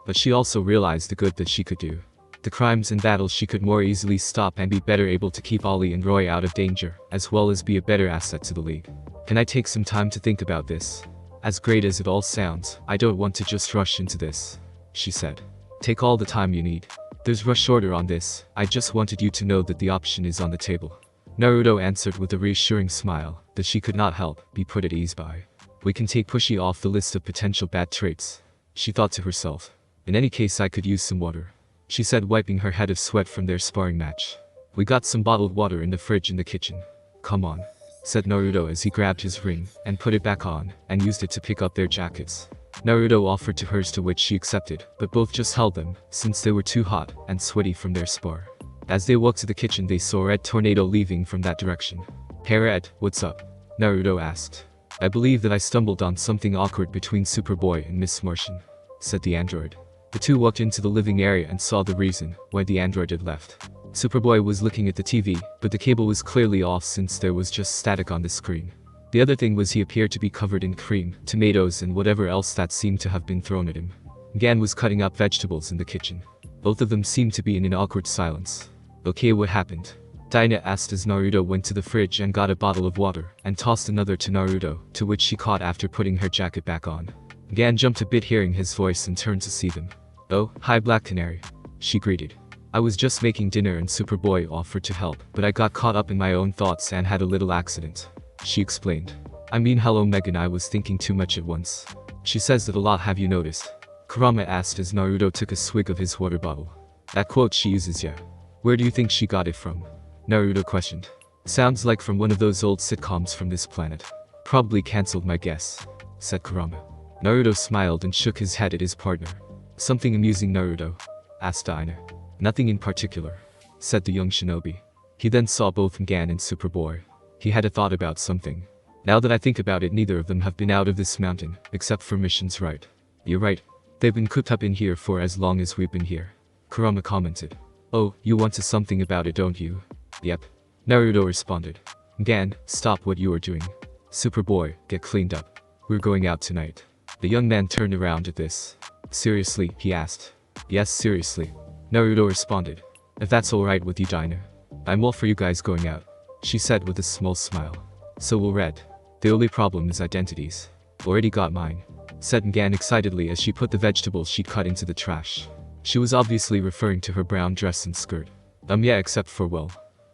But she also realized the good that she could do. The crimes and battles she could more easily stop and be better able to keep Ollie and Roy out of danger, as well as be a better asset to the league. Can I take some time to think about this? As great as it all sounds, I don't want to just rush into this, she said. Take all the time you need. There's rush order on this. I just wanted you to know that the option is on the table. Naruto answered with a reassuring smile that she could not help be put at ease by. We can take Pushy off the list of potential bad traits, she thought to herself. In any case, I could use some water, she said, wiping her head of sweat from their sparring match. We got some bottled water in the fridge in the kitchen. Come on, said Naruto as he grabbed his ring and put it back on and used it to pick up their jackets. Naruto offered to hers, to which she accepted, but both just held them since they were too hot and sweaty from their spar. As they walked to the kitchen, they saw Red Tornado leaving from that direction. Hey Red, what's up? Naruto asked. I believe that I stumbled on something awkward between Superboy and Miss Martian, said the android. The two walked into the living area and saw the reason why the android had left. Superboy was looking at the TV, but the cable was clearly off since there was just static on the screen. The other thing was he appeared to be covered in cream, tomatoes and whatever else that seemed to have been thrown at him. Gan was cutting up vegetables in the kitchen. Both of them seemed to be in an awkward silence. Okay, what happened? Dinah asked as Naruto went to the fridge and got a bottle of water and tossed another to Naruto, to which she caught after putting her jacket back on. Gan jumped a bit hearing his voice and turned to see them. Oh, hi Black Canary, she greeted. I was just making dinner and Superboy offered to help, but I got caught up in my own thoughts and had a little accident, she explained. I mean, hello Megan, I was thinking too much at once. She says that a lot, have you noticed? Kurama asked as Naruto took a swig of his water bottle. That quote she uses, yeah. Where do you think she got it from? Naruto questioned. Sounds like from one of those old sitcoms from this planet. Probably cancelled, my guess, said Kurama. Naruto smiled and shook his head at his partner. Something amusing, Naruto? Asked Dinah. Nothing in particular, said the young shinobi. He then saw both Gan and Superboy. He had a thought about something. Now that I think about it, neither of them have been out of this mountain, except for missions, right? You're right. They've been cooped up in here for as long as we've been here, Kurama commented. Oh, you want to something about it, don't you? Yep. Naruto responded. Gan, stop what you are doing. Superboy, get cleaned up. We're going out tonight. The young man turned around at this. Seriously, he asked. Yes, seriously, Naruto responded. If that's alright with you, Dinah. I'm all for you guys going out, she said with a small smile. So will Red. The only problem is identities. Already got mine, said Gan excitedly as she put the vegetables she'd cut into the trash. She was obviously referring to her brown dress and skirt. Yeah, except for, well.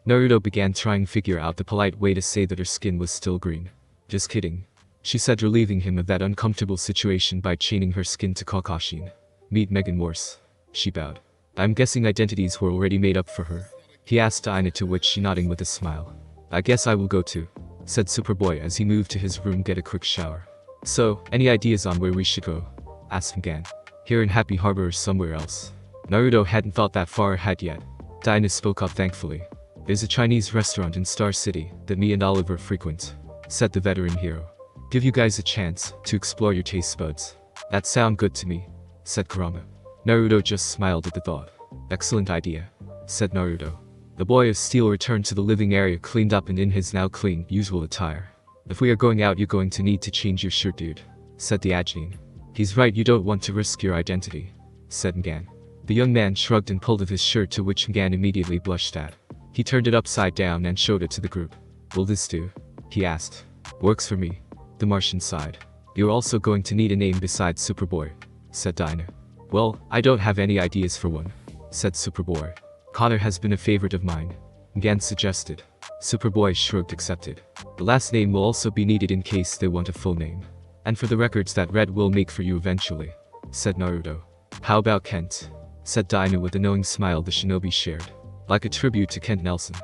Naruto began trying to figure out the polite way to say that her skin was still green. Just kidding, she said, relieving him of that uncomfortable situation by chaining her skin to Kakashin. Meet Megan Morse. She bowed. I'm guessing identities were already made up for her, he asked Dinah, to which she nodding with a smile. I guess I will go too, said Superboy as he moved to his room get a quick shower. So, any ideas on where we should go? Asked Gan. Here in Happy Harbor or somewhere else? Naruto hadn't thought that far ahead yet. Dinah spoke up thankfully. There's a Chinese restaurant in Star City that me and Oliver frequent, said the veteran hero. Give you guys a chance to explore your taste buds. That sound good to me, said Kurama. Naruto just smiled at the thought. Excellent idea, said Naruto. The boy of steel returned to the living area cleaned up and in his now clean, usual attire. If we are going out, you're going to need to change your shirt, dude, said the Ajin. He's right, you don't want to risk your identity, said Ngan. The young man shrugged and pulled off his shirt, to which Ngan immediately blushed at. He turned it upside down and showed it to the group. Will this do? He asked. Works for me, the Martian sighed. You're also going to need a name besides Superboy, said Dinah. Well, I don't have any ideas for one, said Superboy. Connor has been a favorite of mine, Ngan suggested. Superboy shrugged accepted. The last name will also be needed in case they want a full name. And for the records that Red will make for you eventually, said Naruto. How about Kent? Said Dinah with a knowing smile the shinobi shared. Like a tribute to Kent Nelson,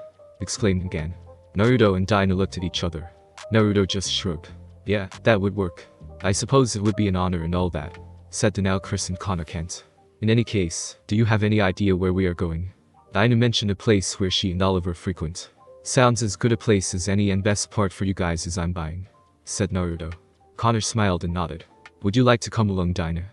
exclaimed again. Naruto and Dinah looked at each other. Naruto just shrugged. Yeah, that would work. I suppose it would be an honor and all that, said the now christened Connor Kent. In any case, do you have any idea where we are going? Dinah mentioned a place where she and Oliver frequent. Sounds as good a place as any, and best part for you guys is I'm buying, said Naruto. Connor smiled and nodded. Would you like to come along, Dinah?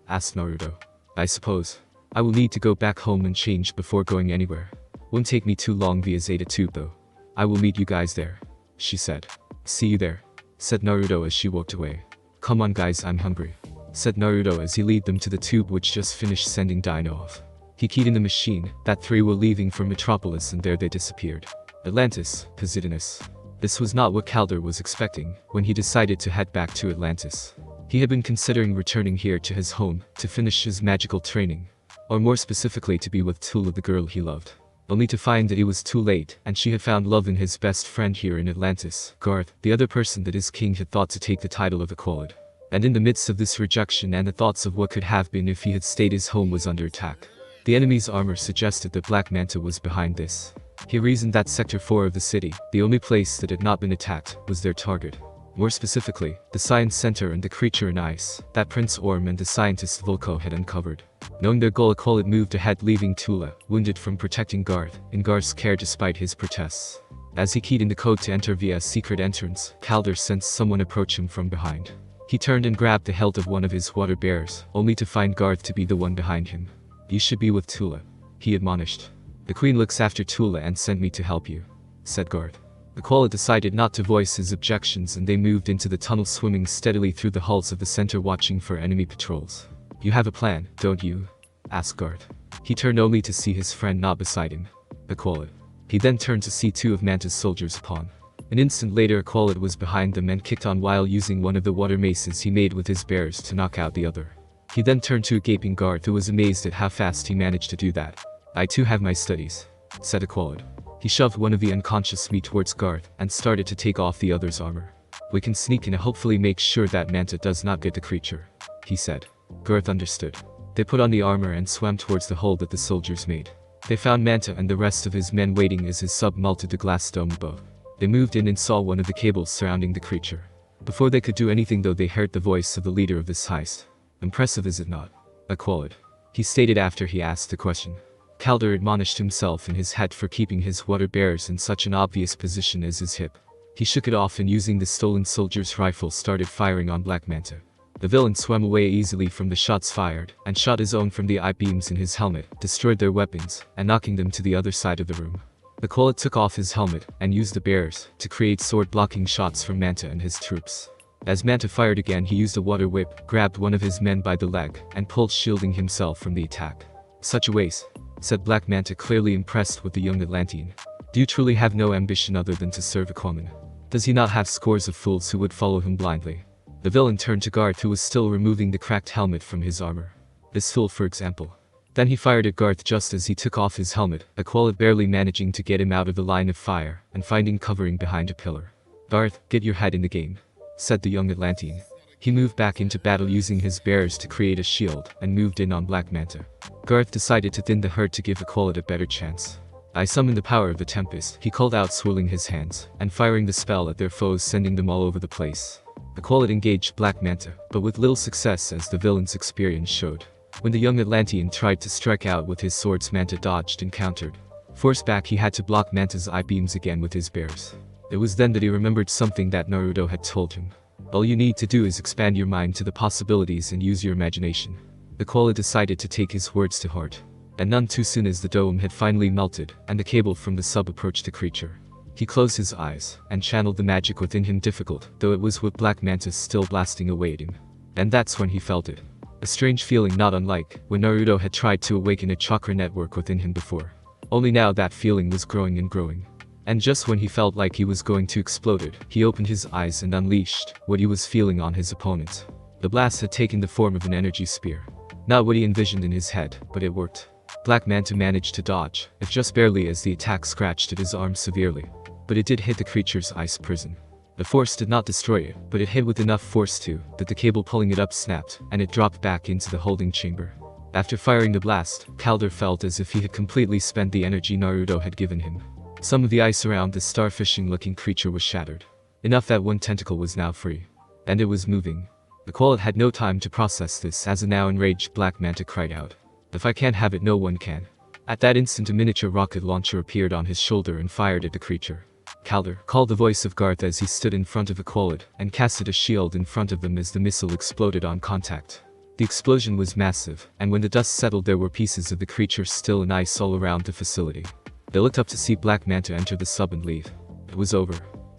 Asked Naruto. I suppose. I will need to go back home and change before going anywhere. Won't take me too long via Zeta Tube though. I will meet you guys there, she said. See you there, said Naruto as she walked away. Come on guys, I'm hungry, said Naruto as he led them to the tube which just finished sending Dinah off. He keyed in the machine. That three were leaving for Metropolis and there they disappeared. Atlantis, Positanous. This was not what Calder was expecting when he decided to head back to Atlantis. He had been considering returning here to his home to finish his magical training, or more specifically to be with Tula, the girl he loved. Only to find that it was too late and she had found love in his best friend here in Atlantis, Garth, the other person that his king had thought to take the title of Aqualid. And in the midst of this rejection and the thoughts of what could have been if he had stayed, his home was under attack. The enemy's armor suggested that Black Manta was behind this. He reasoned that Sector 4 of the city, the only place that had not been attacked, was their target. More specifically, the Science Center and the creature in ice that Prince Orm and the scientist Volko had uncovered. Knowing their goal, Aqualid moved ahead, leaving Tula, wounded from protecting Garth, in Garth's care despite his protests. As he keyed in the code to enter via a secret entrance, Calder sensed someone approach him from behind. He turned and grabbed the hilt of one of his water bears, only to find Garth to be the one behind him. You should be with Tula, he admonished. The queen looks after Tula and sent me to help you, said Garth. Aqualid decided not to voice his objections and they moved into the tunnel, swimming steadily through the halls of the center, watching for enemy patrols. You have a plan, don't you? Asked Garth. He turned only to see his friend not beside him. Aqualid. He then turned to see two of Manta's soldiers upon. An instant later, Aqualid was behind them and kicked on while using one of the water maces he made with his bears to knock out the other. He then turned to a gaping Garth who was amazed at how fast he managed to do that. I too have my studies, said Aqualid. He shoved one of the unconscious me towards Garth and started to take off the other's armor. We can sneak in and hopefully make sure that Manta does not get the creature, he said. Garth understood. They put on the armor and swam towards the hole that the soldiers made. They found Manta and the rest of his men waiting as his sub melted the glass dome above. They moved in and saw one of the cables surrounding the creature. Before they could do anything though, they heard the voice of the leader of this heist. Impressive, is it not? Aqualid. He stated after he asked the question. Calder admonished himself in his head for keeping his water bears in such an obvious position as his hip. He shook it off and using the stolen soldier's rifle started firing on Black Manta. The villain swam away easily from the shots fired and shot his own from the eye beams in his helmet, destroyed their weapons, and knocking them to the other side of the room. Aqualid took off his helmet and used the bears to create sword-blocking shots from Manta and his troops. As Manta fired again, he used a water whip, grabbed one of his men by the leg, and pulled, shielding himself from the attack. Such a waste, said Black Manta, clearly impressed with the young Atlantean. Do you truly have no ambition other than to serve Aquaman? Does he not have scores of fools who would follow him blindly? The villain turned to Garth, who was still removing the cracked helmet from his armor. This fool, for example. Then he fired at Garth just as he took off his helmet, Aqualid barely managing to get him out of the line of fire and finding covering behind a pillar. Garth, get your head in the game, said the young Atlantean. He moved back into battle using his bears to create a shield and moved in on Black Manta. Garth decided to thin the herd to give Aqualid a better chance. I summoned the power of the Tempest, he called out, swirling his hands and firing the spell at their foes, sending them all over the place. Aqualid engaged Black Manta, but with little success as the villain's experience showed. When the young Atlantean tried to strike out with his swords, Manta dodged and countered. Forced back, he had to block Manta's eye beams again with his bears. It was then that he remembered something that Naruto had told him. All you need to do is expand your mind to the possibilities and use your imagination. Aqualid decided to take his words to heart. And none too soon, as the dome had finally melted and the cable from the sub approached the creature. He closed his eyes and channeled the magic within him, difficult though it was with Black Manta still blasting away at him. And that's when he felt it. A strange feeling not unlike when Naruto had tried to awaken a chakra network within him before. Only now that feeling was growing and growing. And just when he felt like he was going to explode it, he opened his eyes and unleashed what he was feeling on his opponent. The blast had taken the form of an energy spear. Not what he envisioned in his head, but it worked. Black Manta managed to dodge, if just barely, as the attack scratched at his arm severely. but it did hit the creature's ice prison. The force did not destroy it, but it hit with enough force that the cable pulling it up snapped, and it dropped back into the holding chamber. After firing the blast, Calder felt as if he had completely spent the energy Naruto had given him. Some of the ice around this starfishing-looking creature was shattered. Enough that one tentacle was now free. And it was moving. The Qualit had no time to process this as a now enraged Black Manta cried out. If I can't have it, no one can. At that instant a miniature rocket launcher appeared on his shoulder and fired at the creature. Calder called the voice of Garth as he stood in front of the Qualit and casted a shield in front of them as the missile exploded on contact. The explosion was massive, and when the dust settled there were pieces of the creature still in ice all around the facility. They looked up to see Black Manta enter the sub and leave. It was over.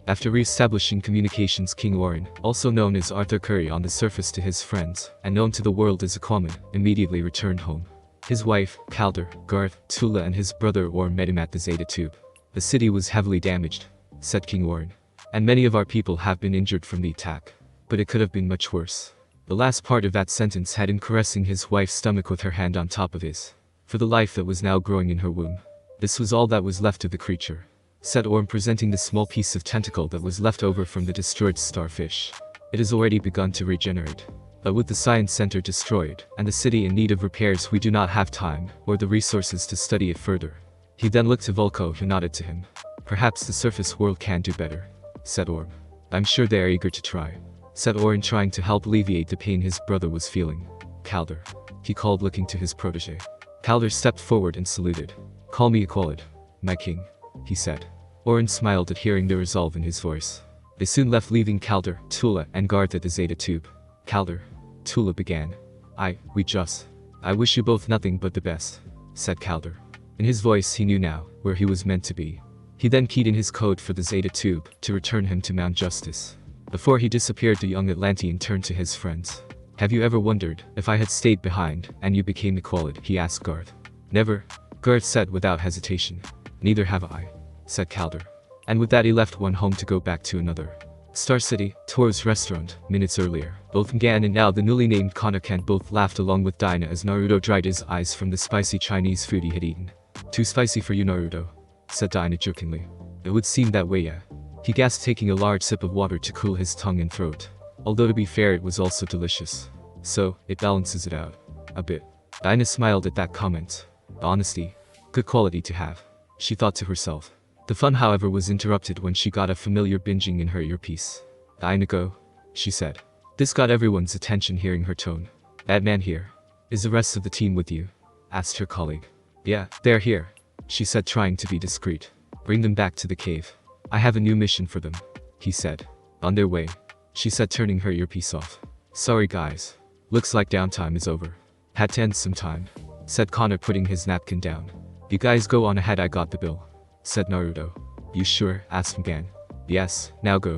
After re-establishing communications, King Warren, also known as Arthur Curry on the surface to his friends, and known to the world as Aquaman, immediately returned home. His wife, Calder, Garth, Tula and his brother Orm met him at the Zeta Tube. The city was heavily damaged, said King Warren. And many of our people have been injured from the attack. But it could have been much worse. The last part of that sentence had him caressing his wife's stomach with her hand on top of his. For the life that was now growing in her womb. This was all that was left of the creature, said Orm, presenting the small piece of tentacle that was left over from the destroyed starfish. It has already begun to regenerate. But with the science center destroyed, and the city in need of repairs, we do not have time, or the resources to study it further. He then looked to Volko, who nodded to him. Perhaps the surface world can do better, said Orm. I'm sure they are eager to try, said Orm, trying to help alleviate the pain his brother was feeling. Calder, he called, looking to his protege. Calder stepped forward and saluted. Call me Aqualid, my king, he said. Orin smiled at hearing the resolve in his voice. They soon left, leaving Calder, Tula, and Garth at the Zeta Tube. Calder, Tula began. I wish you both nothing but the best, said Calder. In his voice he knew now where he was meant to be. He then keyed in his code for the Zeta Tube to return him to Mount Justice. Before he disappeared, the young Atlantean turned to his friends. Have you ever wondered if I had stayed behind and you became Aqualid? He asked Garth. Never, Garth said without hesitation. Neither have I, said Calder. And with that he left one home to go back to another. Star City, Toro's restaurant, minutes earlier. Both Gan and now the newly named Konokan both laughed along with Dinah as Naruto dried his eyes from the spicy Chinese food he had eaten. Too spicy for you, Naruto, said Dinah jokingly. It would seem that way, yeah. He gasped, taking a large sip of water to cool his tongue and throat. Although to be fair, it was also delicious. So, it balances it out. A bit. Dinah smiled at that comment. Honesty. Good quality to have, she thought to herself. The fun, however, was interrupted when she got a familiar binging in her earpiece. Dinah, go, she said. This got everyone's attention, hearing her tone. That man here. Is the rest of the team with you? Asked her colleague. Yeah, they're here, she said, trying to be discreet. Bring them back to the cave. I have a new mission for them, he said. On their way, she said, turning her earpiece off. Sorry guys. Looks like downtime is over. Had to end some time, said Connor, putting his napkin down. You guys go on ahead, I got the bill, said Naruto. You sure? Asked Gan. Yes, now go.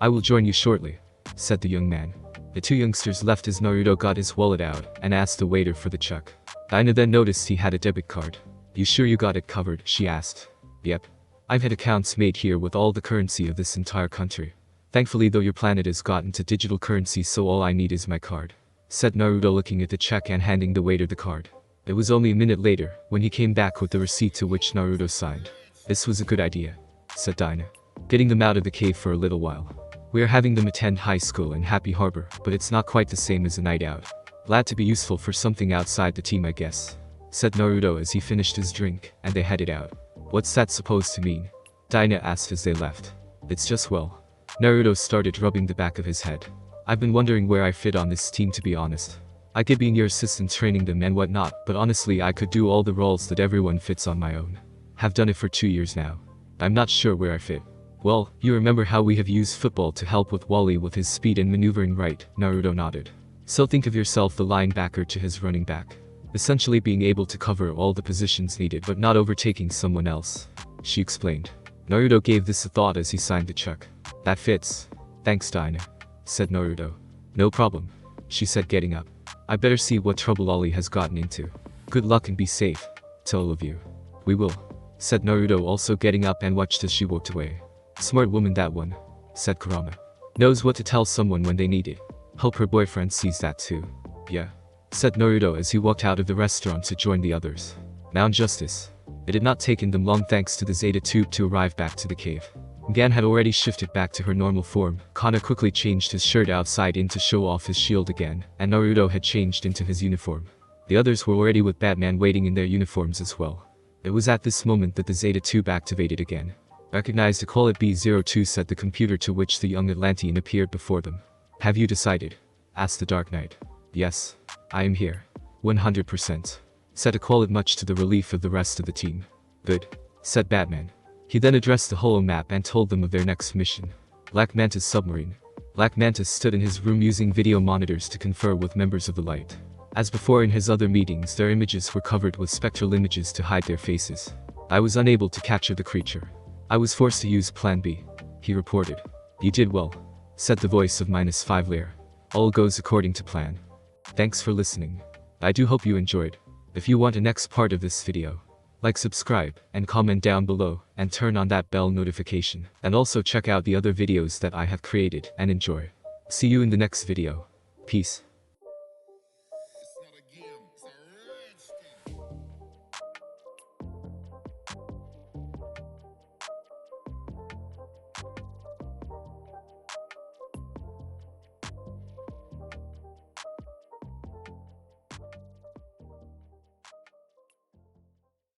I will join you shortly, said the young man. The two youngsters left as Naruto got his wallet out and asked the waiter for the check. Dinah then noticed he had a debit card. You sure you got it covered? She asked. Yep. I've had accounts made here with all the currency of this entire country. Thankfully though, your planet has gotten to digital currency, so all I need is my card, said Naruto, looking at the check and handing the waiter the card. It was only a minute later when he came back with the receipt, to which Naruto signed. This was a good idea, said Dinah. Getting them out of the cave for a little while. We are having them attend high school in Happy Harbor, but it's not quite the same as a night out. Glad to be useful for something outside the team, I guess, said Naruto as he finished his drink, and they headed out. What's that supposed to mean? Dinah asked as they left. It's just, well, Naruto started rubbing the back of his head. I've been wondering where I fit on this team, to be honest. I could be your assistant training them and whatnot, but honestly I could do all the roles that everyone fits on my own. Have done it for 2 years now. I'm not sure where I fit. Well, you remember how we have used football to help with Wally with his speed and maneuvering, right? Naruto nodded. So think of yourself the linebacker to his running back. Essentially being able to cover all the positions needed but not overtaking someone else, she explained. Naruto gave this a thought as he signed the check. That fits. Thanks, Dinah, said Naruto. No problem, she said, getting up. I better see what trouble Ollie has gotten into. Good luck and be safe, to all of you. We will, said Naruto, also getting up, and watched as she walked away. Smart woman that one, said Kurama. Knows what to tell someone when they need it. Hope her boyfriend sees that too. Yeah, said Naruto as he walked out of the restaurant to join the others. Mount Justice. It had not taken them long, thanks to the Zeta Tube, to arrive back to the cave. Gan had already shifted back to her normal form. Kana quickly changed his shirt outside in to show off his shield again, and Naruto had changed into his uniform. The others were already with Batman waiting in their uniforms as well. It was at this moment that the Zeta Tube activated again. Recognized to call it B02, said the computer, to which the young Atlantean appeared before them. Have you decided? Asked the Dark Knight. Yes. I am here. 100%. Said to call it, much to the relief of the rest of the team. Good. Said Batman. He then addressed the holo map and told them of their next mission. Black Manta's submarine. Black Manta stood in his room using video monitors to confer with members of the Light. As before in his other meetings, their images were covered with spectral images to hide their faces. I was unable to capture the creature. I was forced to use Plan B, he reported. You did well, said the voice of -5 Lair. All goes according to plan. Thanks for listening. I do hope you enjoyed. If you want a next part of this video, like, subscribe, and comment down below, and turn on that bell notification. And also check out the other videos that I have created, and enjoy. See you in the next video. Peace.